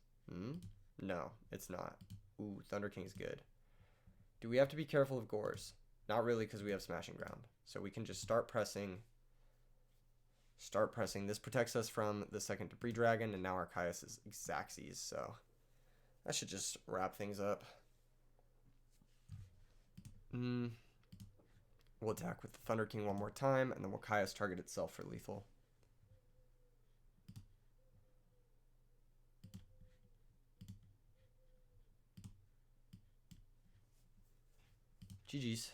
No, it's not. Ooh, Thunder King's good. Do we have to be careful of Gores? Not really, because we have Smashing Ground. So we can just start pressing. Start pressing. This protects us from the second Debris Dragon, and now our Caius is Xaxes, so that should just wrap things up. We'll attack with the Thunder King one more time, and then we'll Caius target itself for lethal. GG's.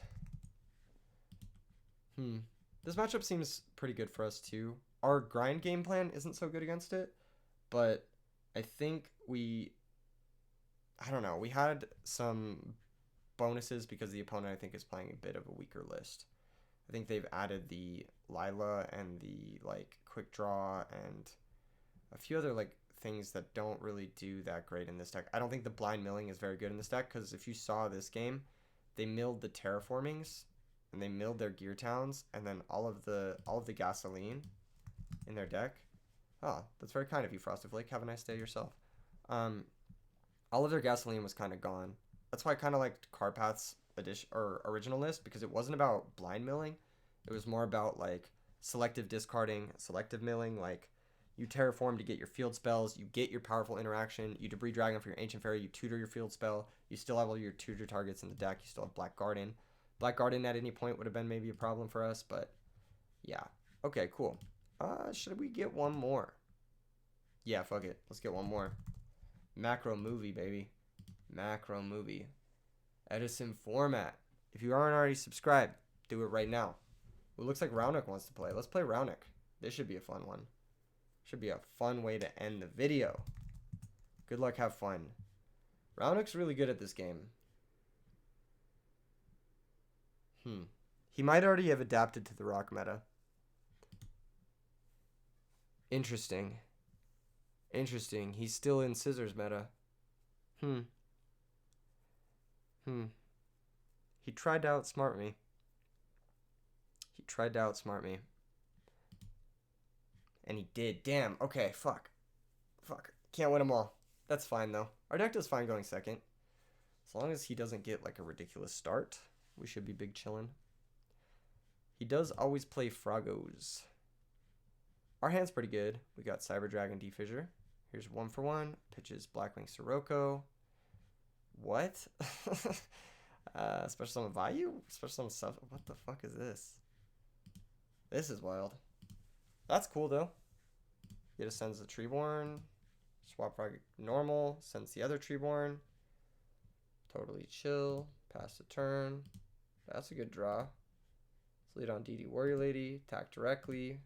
This matchup seems pretty good for us too. Our grind game plan isn't so good against it, but I think I don't know, we had some bonuses because the opponent I think is playing a bit of a weaker list. I think they've added the Lila and the like quick draw and a few other like things that don't really do that great in this deck. I don't think the blind milling is very good in this deck because if you saw this game, they milled the terraformings and they milled their gear towns and then all of the gasoline in their deck. Oh, that's very kind of you, Frosted Flake. Have a nice day yourself. All of their gasoline was kind of gone. That's why I kind of liked Carpath's original list because it wasn't about blind milling. It was more about like selective discarding, selective milling. Like you terraform to get your field spells, you get your powerful interaction, you Debris Dragon for your Ancient Fairy, you tutor your field spell, you still have all your tutor targets in the deck, you still have Black Garden. Black Garden at any point would have been maybe a problem for us, but yeah. Okay, cool. Should we get one more? Yeah, fuck it. Let's get one more. Macro movie, baby. Macro movie. Edison format. If you aren't already subscribed, do it right now. It looks like Raunic wants to play. Let's play Raunic. This should be a fun one. Should be a fun way to end the video. Good luck, have fun. Raunic's really good at this game. He might already have adapted to the rock meta. Interesting. Interesting. He's still in scissors meta. He tried to outsmart me. And he did. Damn. Okay, fuck. Can't win them all. That's fine, though. Our deck does fine going second. As long as he doesn't get, like, a ridiculous start, we should be big chillin'. He does always play Frogos. Our hand's pretty good. We got Cyber Dragon D-Fissure. Here's 1-for-1. Pitches Blackwing Sirocco. What? Special Summon Value? Special Summon stuff. What the fuck is this? This is wild. That's cool, though. He just sends the Treeborn. Swap Frog normal. Sends the other Treeborn. Totally chill. Pass the turn. That's a good draw. Let's lead on DD Warrior Lady. Attack directly.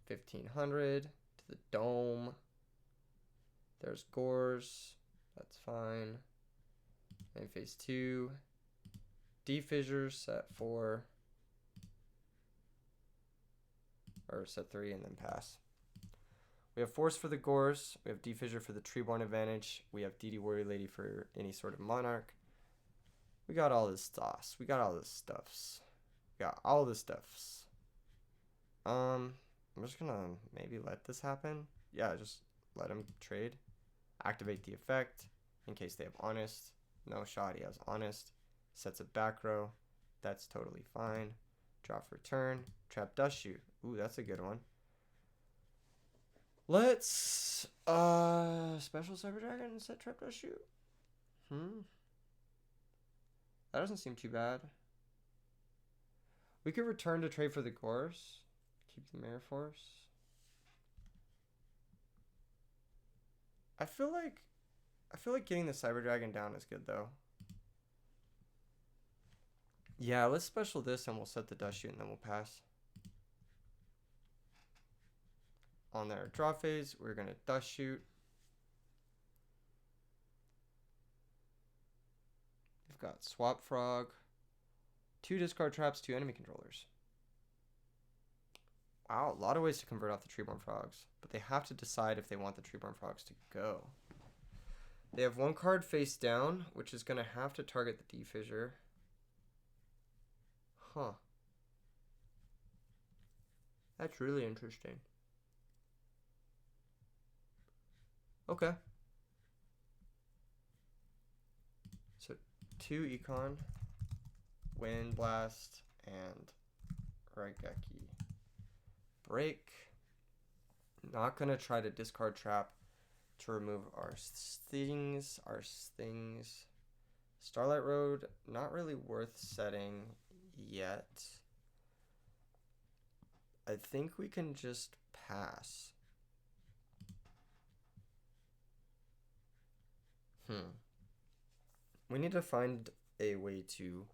1500 to the dome. There's Gores. That's fine. Main phase 2. D-Fissure set 4. Or set 3 and then pass. We have Force for the Gores. We have D-Fissure for the Treeborn advantage. We have DD Warrior Lady for any sort of Monarch. We got all this stuffs. I'm just gonna maybe let this happen. Yeah, just let him trade. Activate the effect in case they have honest. No shot, he has honest. Sets a back row. That's totally fine. Draw for turn. Trap dust shoot. Ooh, that's a good one. Let's special Cyber Dragon set trap dust shoot. That doesn't seem too bad. We could return to trade for the Gorse. Keep the Mirror Force. I feel like getting the Cyber Dragon down is good though. Yeah, let's special this and we'll set the dust shoot and then we'll pass. On their draw phase, we're gonna dust shoot. We've got Swap Frog, 2 discard traps, 2 enemy controllers. Wow, a lot of ways to convert off the Treeborn Frogs, but they have to decide if they want the Treeborn Frogs to go. They have 1 card face down, which is going to have to target the D-Fissure. Huh. That's really interesting. Okay. So 2 Econ, Wind Blast, and Raigeki. Break. Not gonna try to discard trap to remove our things. Starlight Road, not really worth setting yet. I think we can just pass. We need to find a way to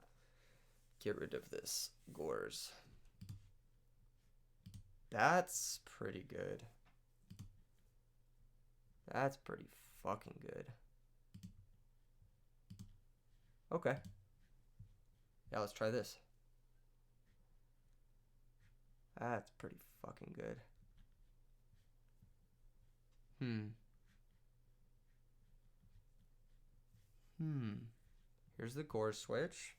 get rid of this Gores. That's pretty good. That's pretty fucking good. Okay. Yeah, let's try this. That's pretty fucking good. Here's the Gore switch.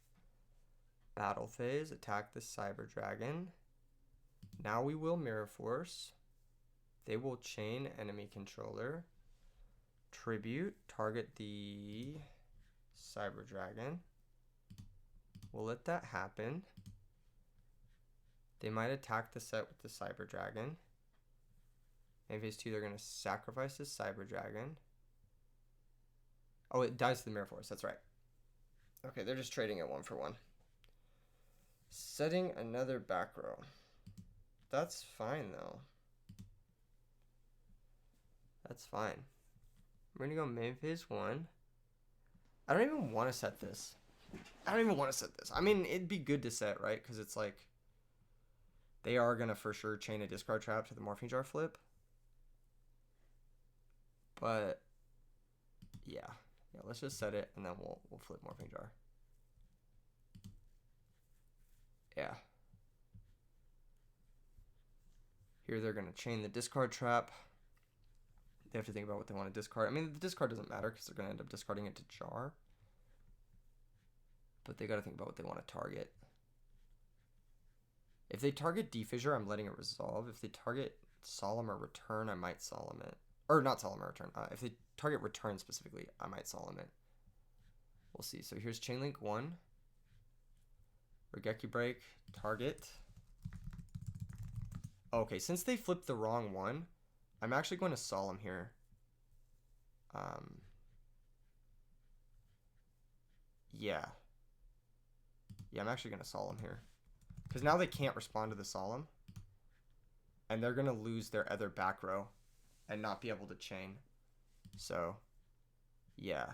Battle phase, attack the Cyber Dragon. Now we will Mirror Force. They will chain enemy controller. Tribute, target the Cyber Dragon. We'll let that happen. They might attack the set with the Cyber Dragon. In phase 2, they're going to sacrifice the Cyber Dragon. Oh, it dies to the Mirror Force. That's right. Okay, they're just trading it 1 for 1. Setting another back row. That's fine, though. That's fine. We're going to go main phase 1. I don't even want to set this. I mean, it'd be good to set, right? Because it's like, they are going to for sure chain a discard trap to the Morphing Jar flip. But, yeah. Yeah, let's just set it, and then we'll flip Morphing Jar. Yeah. Here they're going to chain the discard trap. They have to think about what they want to discard. I mean, the discard doesn't matter because they're going to end up discarding it to Jar. But they got to think about what they want to target. If they target D-Fissure, I'm letting it resolve. If they target Solemn or Return, I might Solemn it. Or not Solemn or Return. If they target Return specifically, I might Solemn it. We'll see. So here's Chainlink 1. Raigeki Break. Target. Okay, since they flipped the wrong one, I'm actually going to Solemn here. Yeah. Yeah, I'm actually going to Solemn here. Because now they can't respond to the Solemn. And they're going to lose their other back row and not be able to chain. So, yeah.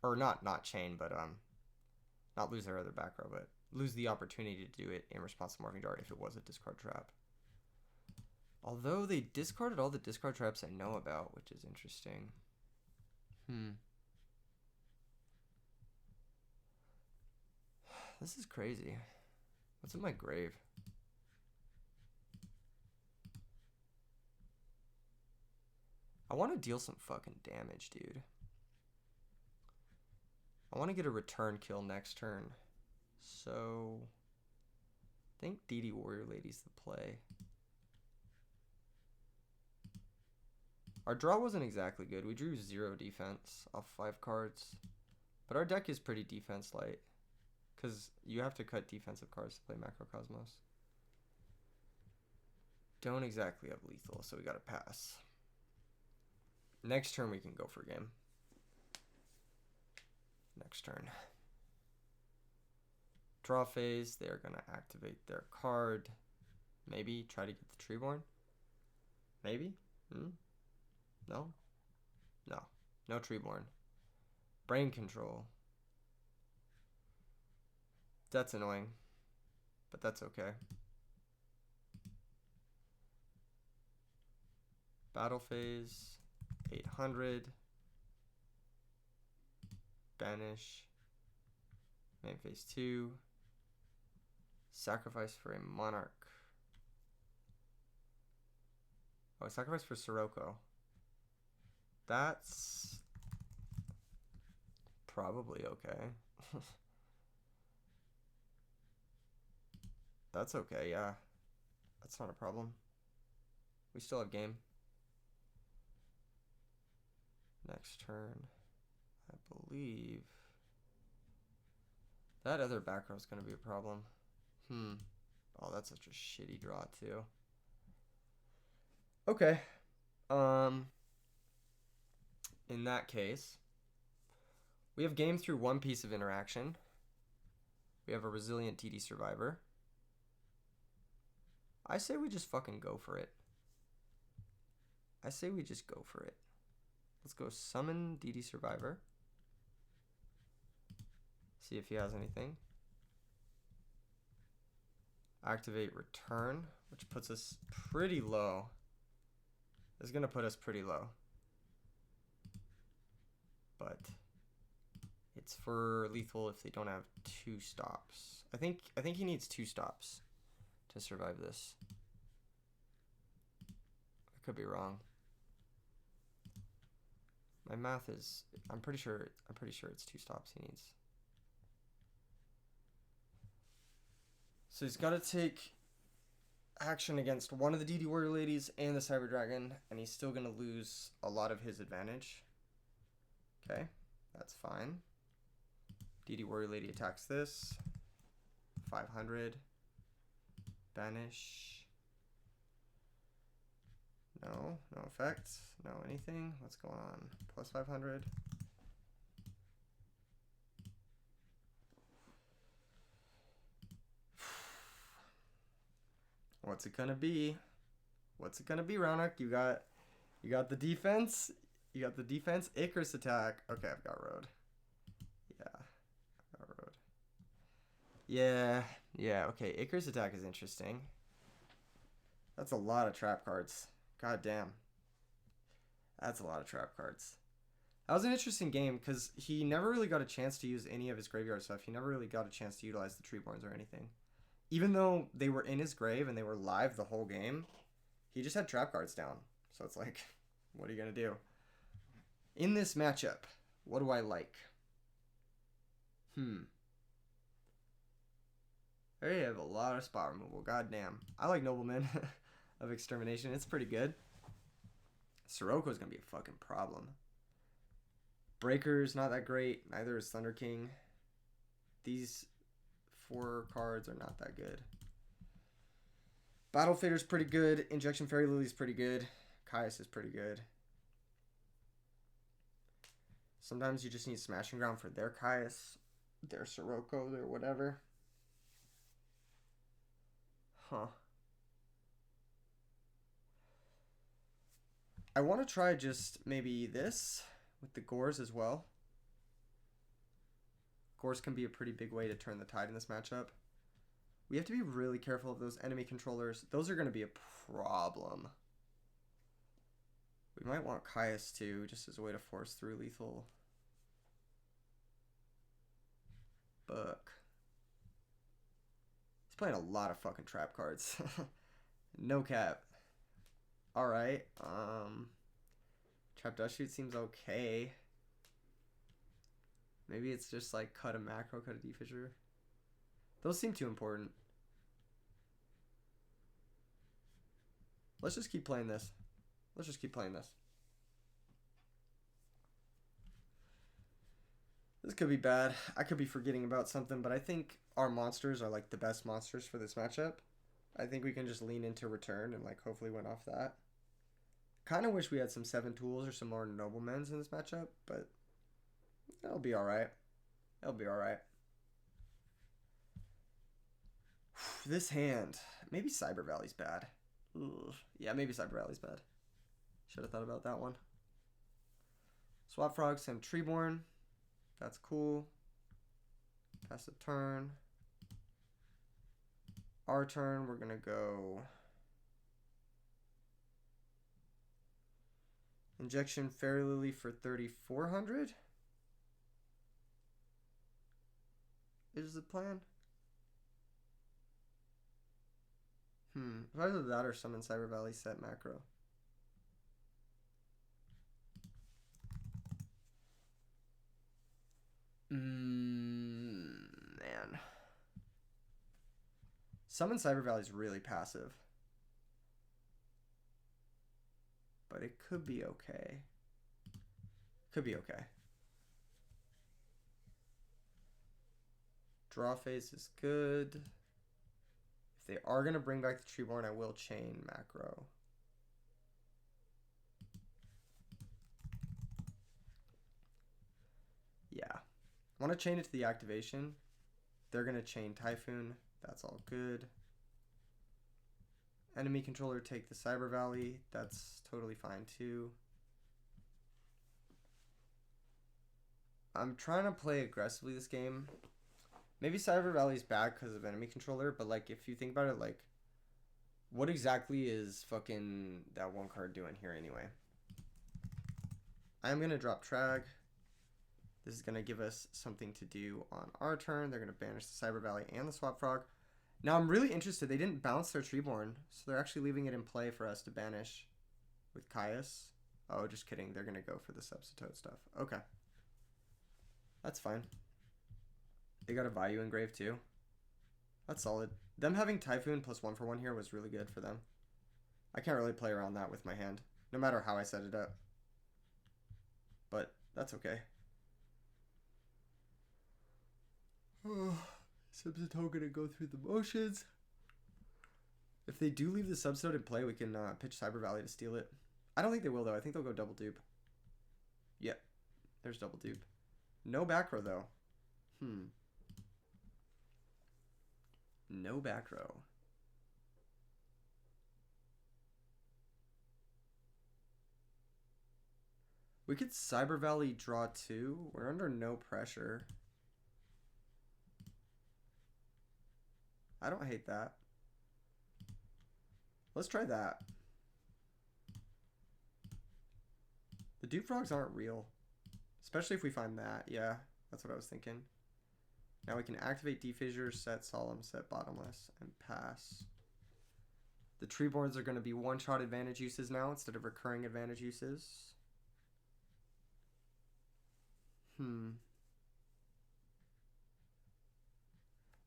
Or not chain, but not lose their other back row, but lose the opportunity to do it in response to Morphing Jar if it was a discard trap. Although they discarded all the discard traps I know about, which is interesting. This is crazy. What's in my grave? I want to deal some fucking damage, dude. I want to get a return kill next turn. So I think DD Warrior Lady's the play. Our draw wasn't exactly good. We drew 0 defense off 5 cards. But our deck is pretty defense light. Because you have to cut defensive cards to play Macrocosmos. Don't exactly have lethal, so we gotta pass. Next turn we can go for game. Next turn. Draw phase, they're gonna activate their card. Maybe try to get the Treeborn? Maybe? No? No. No Treeborn. Brain control. That's annoying. But that's okay. Battle phase. 800. Banish. Main phase 2. Sacrifice for a monarch. Oh, sacrifice for Sirocco. That's probably okay. That's okay, yeah. That's not a problem. We still have game. Next turn, I believe that other back row is going to be a problem. Oh, that's such a shitty draw too. Okay. In that case, we have game through one piece of interaction. We have a resilient TD survivor. I say we just fucking go for it. I say we just go for it. Let's go summon DD Survivor. See if he has anything. Activate Return, which puts us pretty low. It's going to put us pretty low. But it's for lethal if they don't have 2 stops. I think he needs 2 stops to survive this. I could be wrong. My math is I'm pretty sure it's 2 stops he needs. So he's got to take action against one of the DD Warrior Ladies and the Cyber Dragon, and he's still going to lose a lot of his advantage. Okay, that's fine. DD Warrior Lady attacks this. 500. Banish. No effects. No anything. What's going on? Plus 500. What's it gonna be? What's it gonna be, Raunak? You got the defense. You got the defense. Icarus attack. Okay, I've got road. Yeah, I've got road. Yeah. Okay, Icarus attack is interesting. That's a lot of trap cards. God damn. That's a lot of trap cards. That was an interesting game because he never really got a chance to use any of his graveyard stuff. He never really got a chance to utilize the Treeborns or anything. Even though they were in his grave and they were live the whole game, he just had trap cards down. So it's like, what are you going to do? In this matchup, what do I like? They have a lot of spot removal. God damn. I like Nobleman of Extermination. It's pretty good. Sirocco's going to be a fucking problem. Breaker's not that great. Neither is Thunder King. These 4 cards are not that good. Battle Fader's pretty good. Injection Fairy Lily's pretty good. Caius is pretty good. Sometimes you just need Smashing Ground for their Caius, their Sirocco, their whatever. I want to try just maybe this with the Gores as well. Gores can be a pretty big way to turn the tide in this matchup. We have to be really careful of those enemy controllers. Those are going to be a problem. We might want Caius too, just as a way to force through lethal. Book. He's playing a lot of fucking trap cards. No cap. Alright. Trap Dust Shoot seems okay. Maybe it's just like cut a macro, cut a defisher. Those seem too important. Let's just keep playing this. Let's just keep playing this. This could be bad. I could be forgetting about something, but I think our monsters are like the best monsters for this matchup. I think we can just lean into return and like hopefully win off that. Kind of wish we had some 7 tools or some more noblemens in this matchup, but it'll be alright. It'll be alright. This hand. Maybe Cyber Valley's bad. Ugh. Yeah, maybe Cyber Valley's bad. Should have thought about that one. Swap Frog, send Treeborn. That's cool. Pass a turn. Our turn, we're going to go Injection Fairy Lily for 3,400. Is the plan? Either that or summon Cyber Valley set macro. Man. Summon Cyber Valley is really passive. But it could be okay. Could be okay. Draw phase is good. If they are going to bring back the Treeborn, I will chain macro. Yeah. I want to chain it to the activation. They're going to chain Typhoon. That's all good. Enemy controller take the Cyber Valley. That's totally fine too. I'm trying to play aggressively this game. Maybe Cyber Valley is bad because of enemy controller, but like if you think about it, like what exactly is fucking that one card doing here anyway? I'm going to drop Trag. This is going to give us something to do on our turn. They're going to banish the Cyber Valley and the Swap Frog. Now I'm really interested. They didn't bounce their Treeborn, so they're actually leaving it in play for us to banish with Caius. Oh, just kidding. They're going to go for the Substitute stuff. Okay. That's fine. They got a Vayu engrave too. That's solid. Them having Typhoon plus 1/1 here was really good for them. I can't really play around that with my hand, no matter how I set it up. But that's okay. Substitute gonna go through the motions. If they do leave the Substitute in play, we can pitch Cyber Valley to steal it. I don't think they will though. I think they'll go double dupe. Yep, there's double dupe. No back row though. No back row. We could Cyber Valley draw 2. We're under no pressure. I don't hate that. Let's try that. The dupe frogs aren't real. Especially if we find that. Yeah, that's what I was thinking. Now we can activate Defissure, set Solemn, set Bottomless, and pass. The Treeborns are going to be one-shot advantage uses now instead of recurring advantage uses.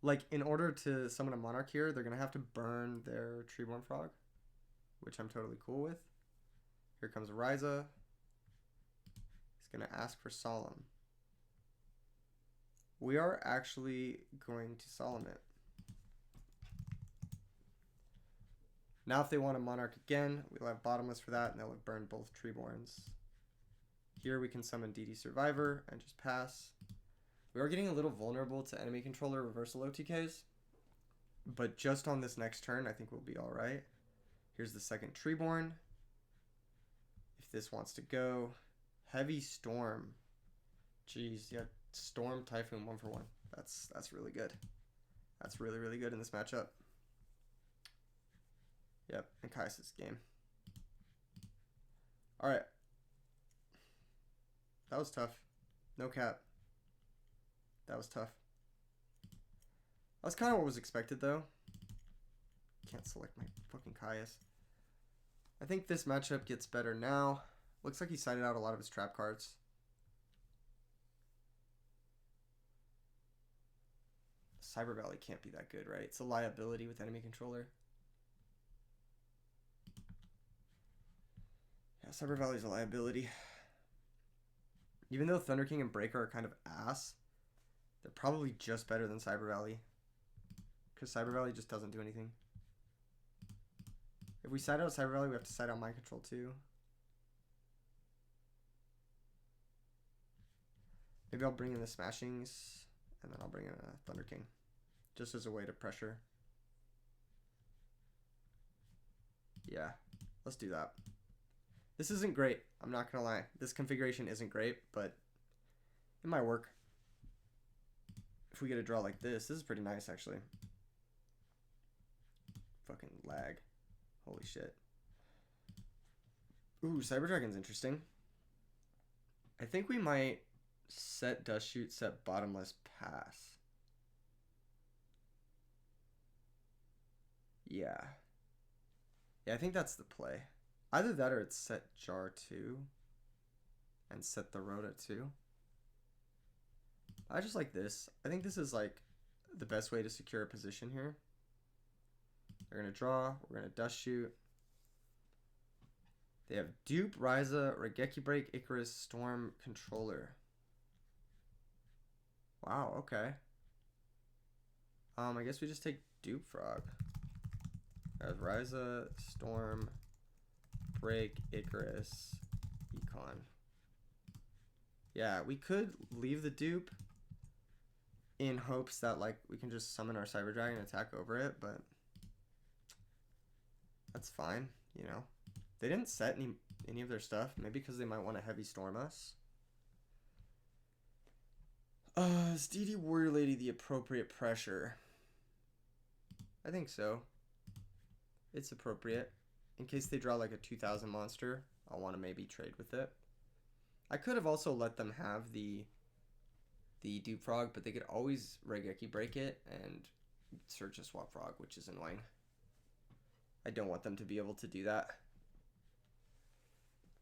Like, in order to summon a Monarch here, they're going to have to burn their Treeborn Frog, which I'm totally cool with. Here comes Ryza. He's going to ask for Solemn. We are actually going to Solemn it. Now if they want a Monarch again, we'll have Bottomless for that, and they'll have burned both Treeborns. Here we can summon DD Survivor and just pass. We are getting a little vulnerable to enemy controller reversal OTKs, but just on this next turn, I think we'll be alright. Here's the second Treeborn. If this wants to go, Heavy Storm. Jeez, yeah, Storm, Typhoon, 1/1. That's really good. That's really, really good in this matchup. Yep, and Caius' game. Alright. That was tough. No cap. That was tough. That's kind of what was expected, though. Can't select my fucking Caius. I think this matchup gets better now. Looks like he sided out a lot of his trap cards. Cyber Valley can't be that good, right? It's a liability with enemy controller. Yeah, Cyber Valley's a liability. Even though Thunder King and Breaker are kind of ass, they're probably just better than Cyber Valley. Because Cyber Valley just doesn't do anything. If we side out Cyber Valley, we have to side out Mind Control too. Maybe I'll bring in the Smashings, and then I'll bring in a Thunder King. Just as a way to pressure. Yeah, let's do that. This isn't great, I'm not gonna lie. This configuration isn't great, but it might work. If we get a draw like this is pretty nice actually. Fucking lag. Holy shit. Ooh, Cyber Dragon's interesting. I think we might set Dust Shoot, set Bottomless Pass. Yeah. Yeah, I think that's the play. Either that or it's set Jar 2 and set the Rhoda 2. I just like this. I think this is like the best way to secure a position here. They're going to draw. We're going to Dust Shoot. They have Dupe, Ryza, Regeki Break, Icarus, Storm, Controller. Wow, okay. I guess we just take Dupe Frog. There's Ryza, Storm, Break, Icarus, Econ. Yeah, we could leave the Dupe in hopes that like we can just summon our Cyber Dragon and attack over it, but that's fine, you know. They didn't set any of their stuff, maybe because they might want to heavy storm us. Is DD Warrior Lady the appropriate pressure? I think so. It's appropriate. In case they draw like a 2000 monster, I'll want to maybe trade with it. I could have also let them have the Dupe Frog, but they could always Regeki Break it and search a Swap Frog, which is annoying. I don't want them to be able to do that.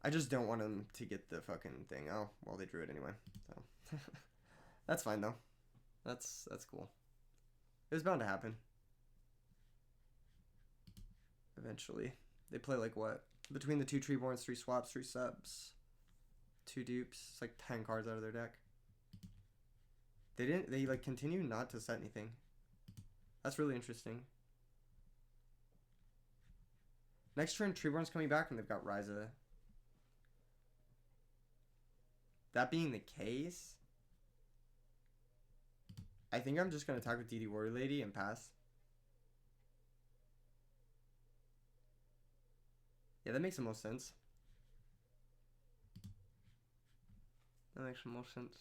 I just don't want them to get the fucking thing. Oh, well, they drew it anyway. So that's fine though. That's cool. It was bound to happen. Eventually. They play like what? Between the 2 Treeborns, 3 swaps, 3 subs, 2 dupes. It's like 10 cards out of their deck. They like continue not to set anything. That's really interesting. Next turn, Treeborn's coming back and they've got Ryza. That being the case, I think I'm just going to attack with DD Warrior Lady and pass. Yeah, that makes the most sense. That makes the most sense.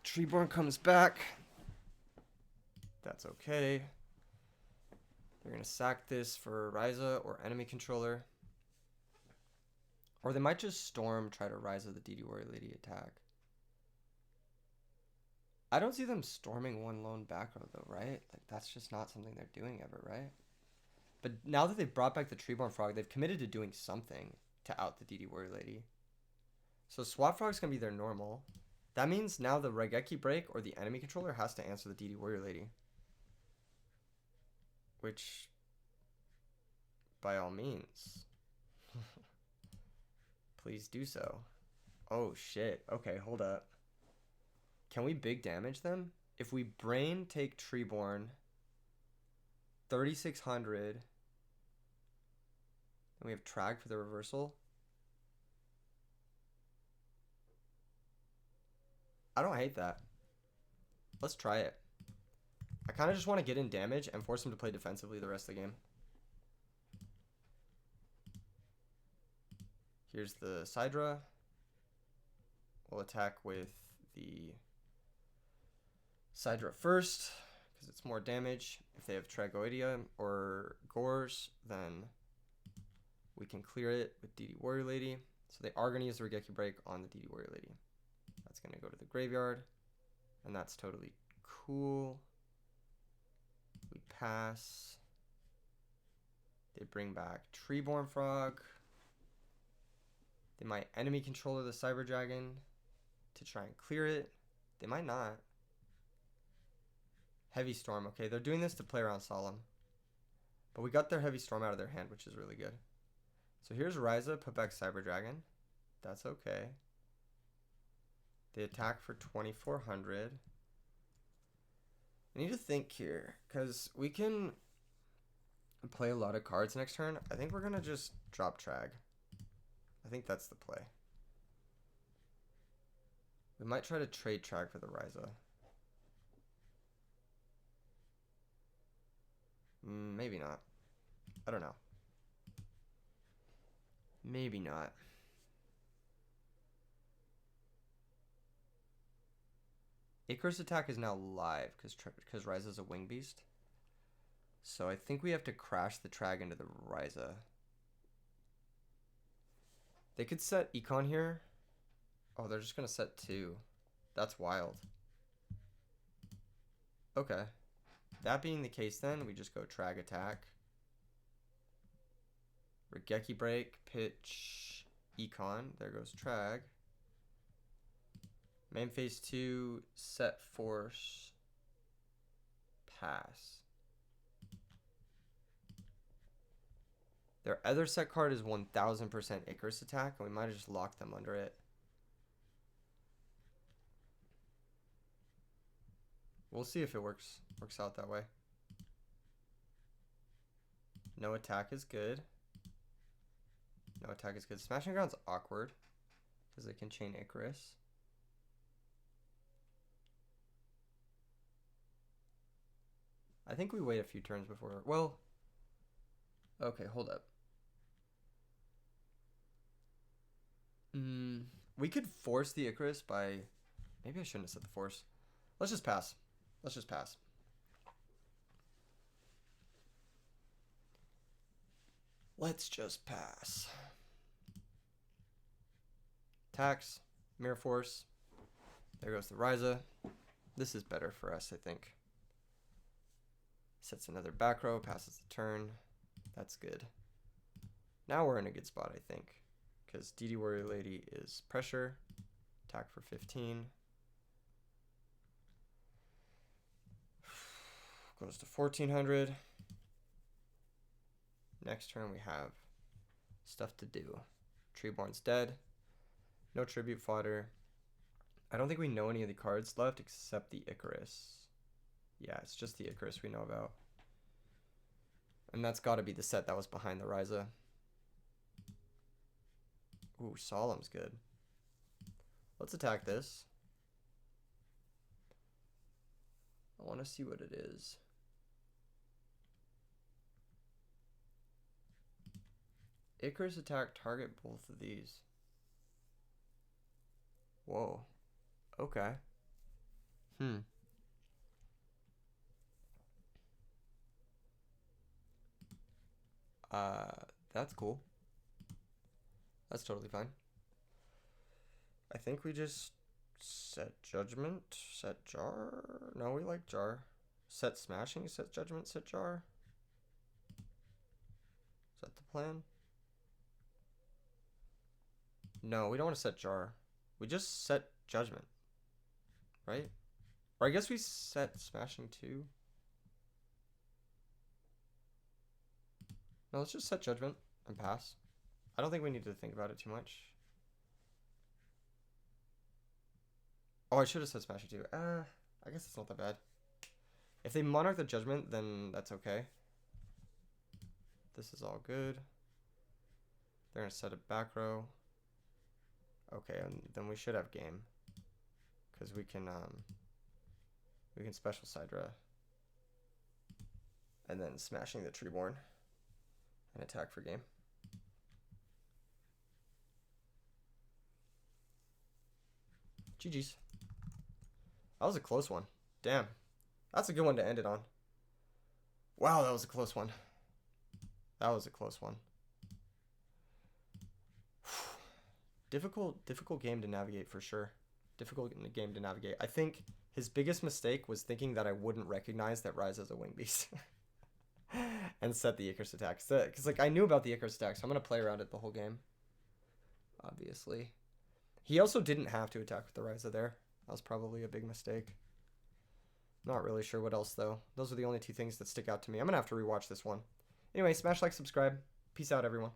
Treeborn comes back. That's okay. They're going to sack this for Ryza or enemy controller. Or they might just Storm, try to Ryza the DD Warrior Lady attack. I don't see them storming one lone back row though, right? Like that's just not something they're doing ever, right? But now that they've brought back the Treeborn Frog, they've committed to doing something to out the DD Warrior Lady. So Swap Frog's going to be their normal. That means now the Regeki Break or the enemy controller has to answer the DD Warrior Lady. Which, by all means, please do so. Oh shit. Okay, hold up. Can we big damage them? If we Brain, take Treeborn, 3600, and we have Trag for the reversal. I don't hate that. Let's try it. I kind of just want to get in damage and force him to play defensively the rest of the game. Here's the Sidra. We'll attack with the Sidra first, because it's more damage. If they have Tragoidia or Gores, then we can clear it with DD Warrior Lady. So they are going to use the Regeki Break on the DD Warrior Lady. That's going to go to the graveyard, and that's totally cool. We pass. They bring back Treeborn Frog. They might enemy controller the Cyber Dragon to try and clear it. They might not. Heavy Storm. Okay, they're doing this to play around Solemn. But we got their Heavy Storm out of their hand, which is really good. So here's Ryza, put back Cyber Dragon. That's okay. They attack for 2,400. I need to think here, because we can play a lot of cards next turn. I think we're going to just drop Trag. I think that's the play. We might try to trade Trag for the Ryza. Maybe not. I don't know. Maybe not. Icarus attack is now live because Ryza is a wing beast. So I think we have to crash the Trag into the Ryza. They could set Econ here. Oh, they're just going to set 2. That's wild. Okay. That being the case, then we just go Trag attack. Regeki break, pitch, Econ. There goes Trag. Main phase 2, set force, pass. Their other set card is 1000% Icarus attack, and we might have just locked them under it. We'll see if it works out that way. No attack is good. No attack is good. Smashing Ground's awkward because it can chain Icarus. I think we wait a few turns before. Well, okay, hold up. We could force the Icarus by... Maybe I shouldn't have set the force. Let's just pass. Let's just pass. Let's just pass. Tax, Mirror Force. There goes the Ryza. This is better for us, I think. Sets another back row, passes the turn. That's good. Now we're in a good spot, I think. Because DD Warrior Lady is pressure. Attack for 15. Goes to 1,400. Next turn we have stuff to do. Treeborn's dead. No tribute fodder. I don't think we know any of the cards left except the Icarus. Yeah, it's just the Icarus we know about. And that's got to be the set that was behind the Ryza. Ooh, Solemn's good. Let's attack this. I want to see what it is. Icarus attack, target both of these. Whoa. Okay. That's cool. That's totally fine. I think we just set Judgment, set Jar. No, we like Jar. Set Smashing, set Judgment, set Jar. Is that the plan? No, we don't want to set Jar. We just set Judgment. Right? Or I guess we set Smashing too. No, let's just set Judgment and pass. I don't think we need to think about it too much. Oh, I should have said Smashing too. I guess it's not that bad. If they Monarch the Judgment, then that's okay. This is all good. They're gonna set a back row. Okay, and then we should have game. Because we can special Sidra. And then smashing the Treeborn. And attack for game. GG's. That was a close one. Damn. That's a good one to end it on. Wow, that was a close one. That was a close one. Difficult game to navigate for sure. Difficult game to navigate. I think his biggest mistake was thinking that I wouldn't recognize that Rise as a wing beast. And set the Icarus attack. Because like I knew about the Icarus attack, so I'm going to play around it the whole game. Obviously. He also didn't have to attack with the Ryza there. That was probably a big mistake. Not really sure what else, though. Those are the only two things that stick out to me. I'm going to have to rewatch this one. Anyway, smash like, subscribe. Peace out, everyone.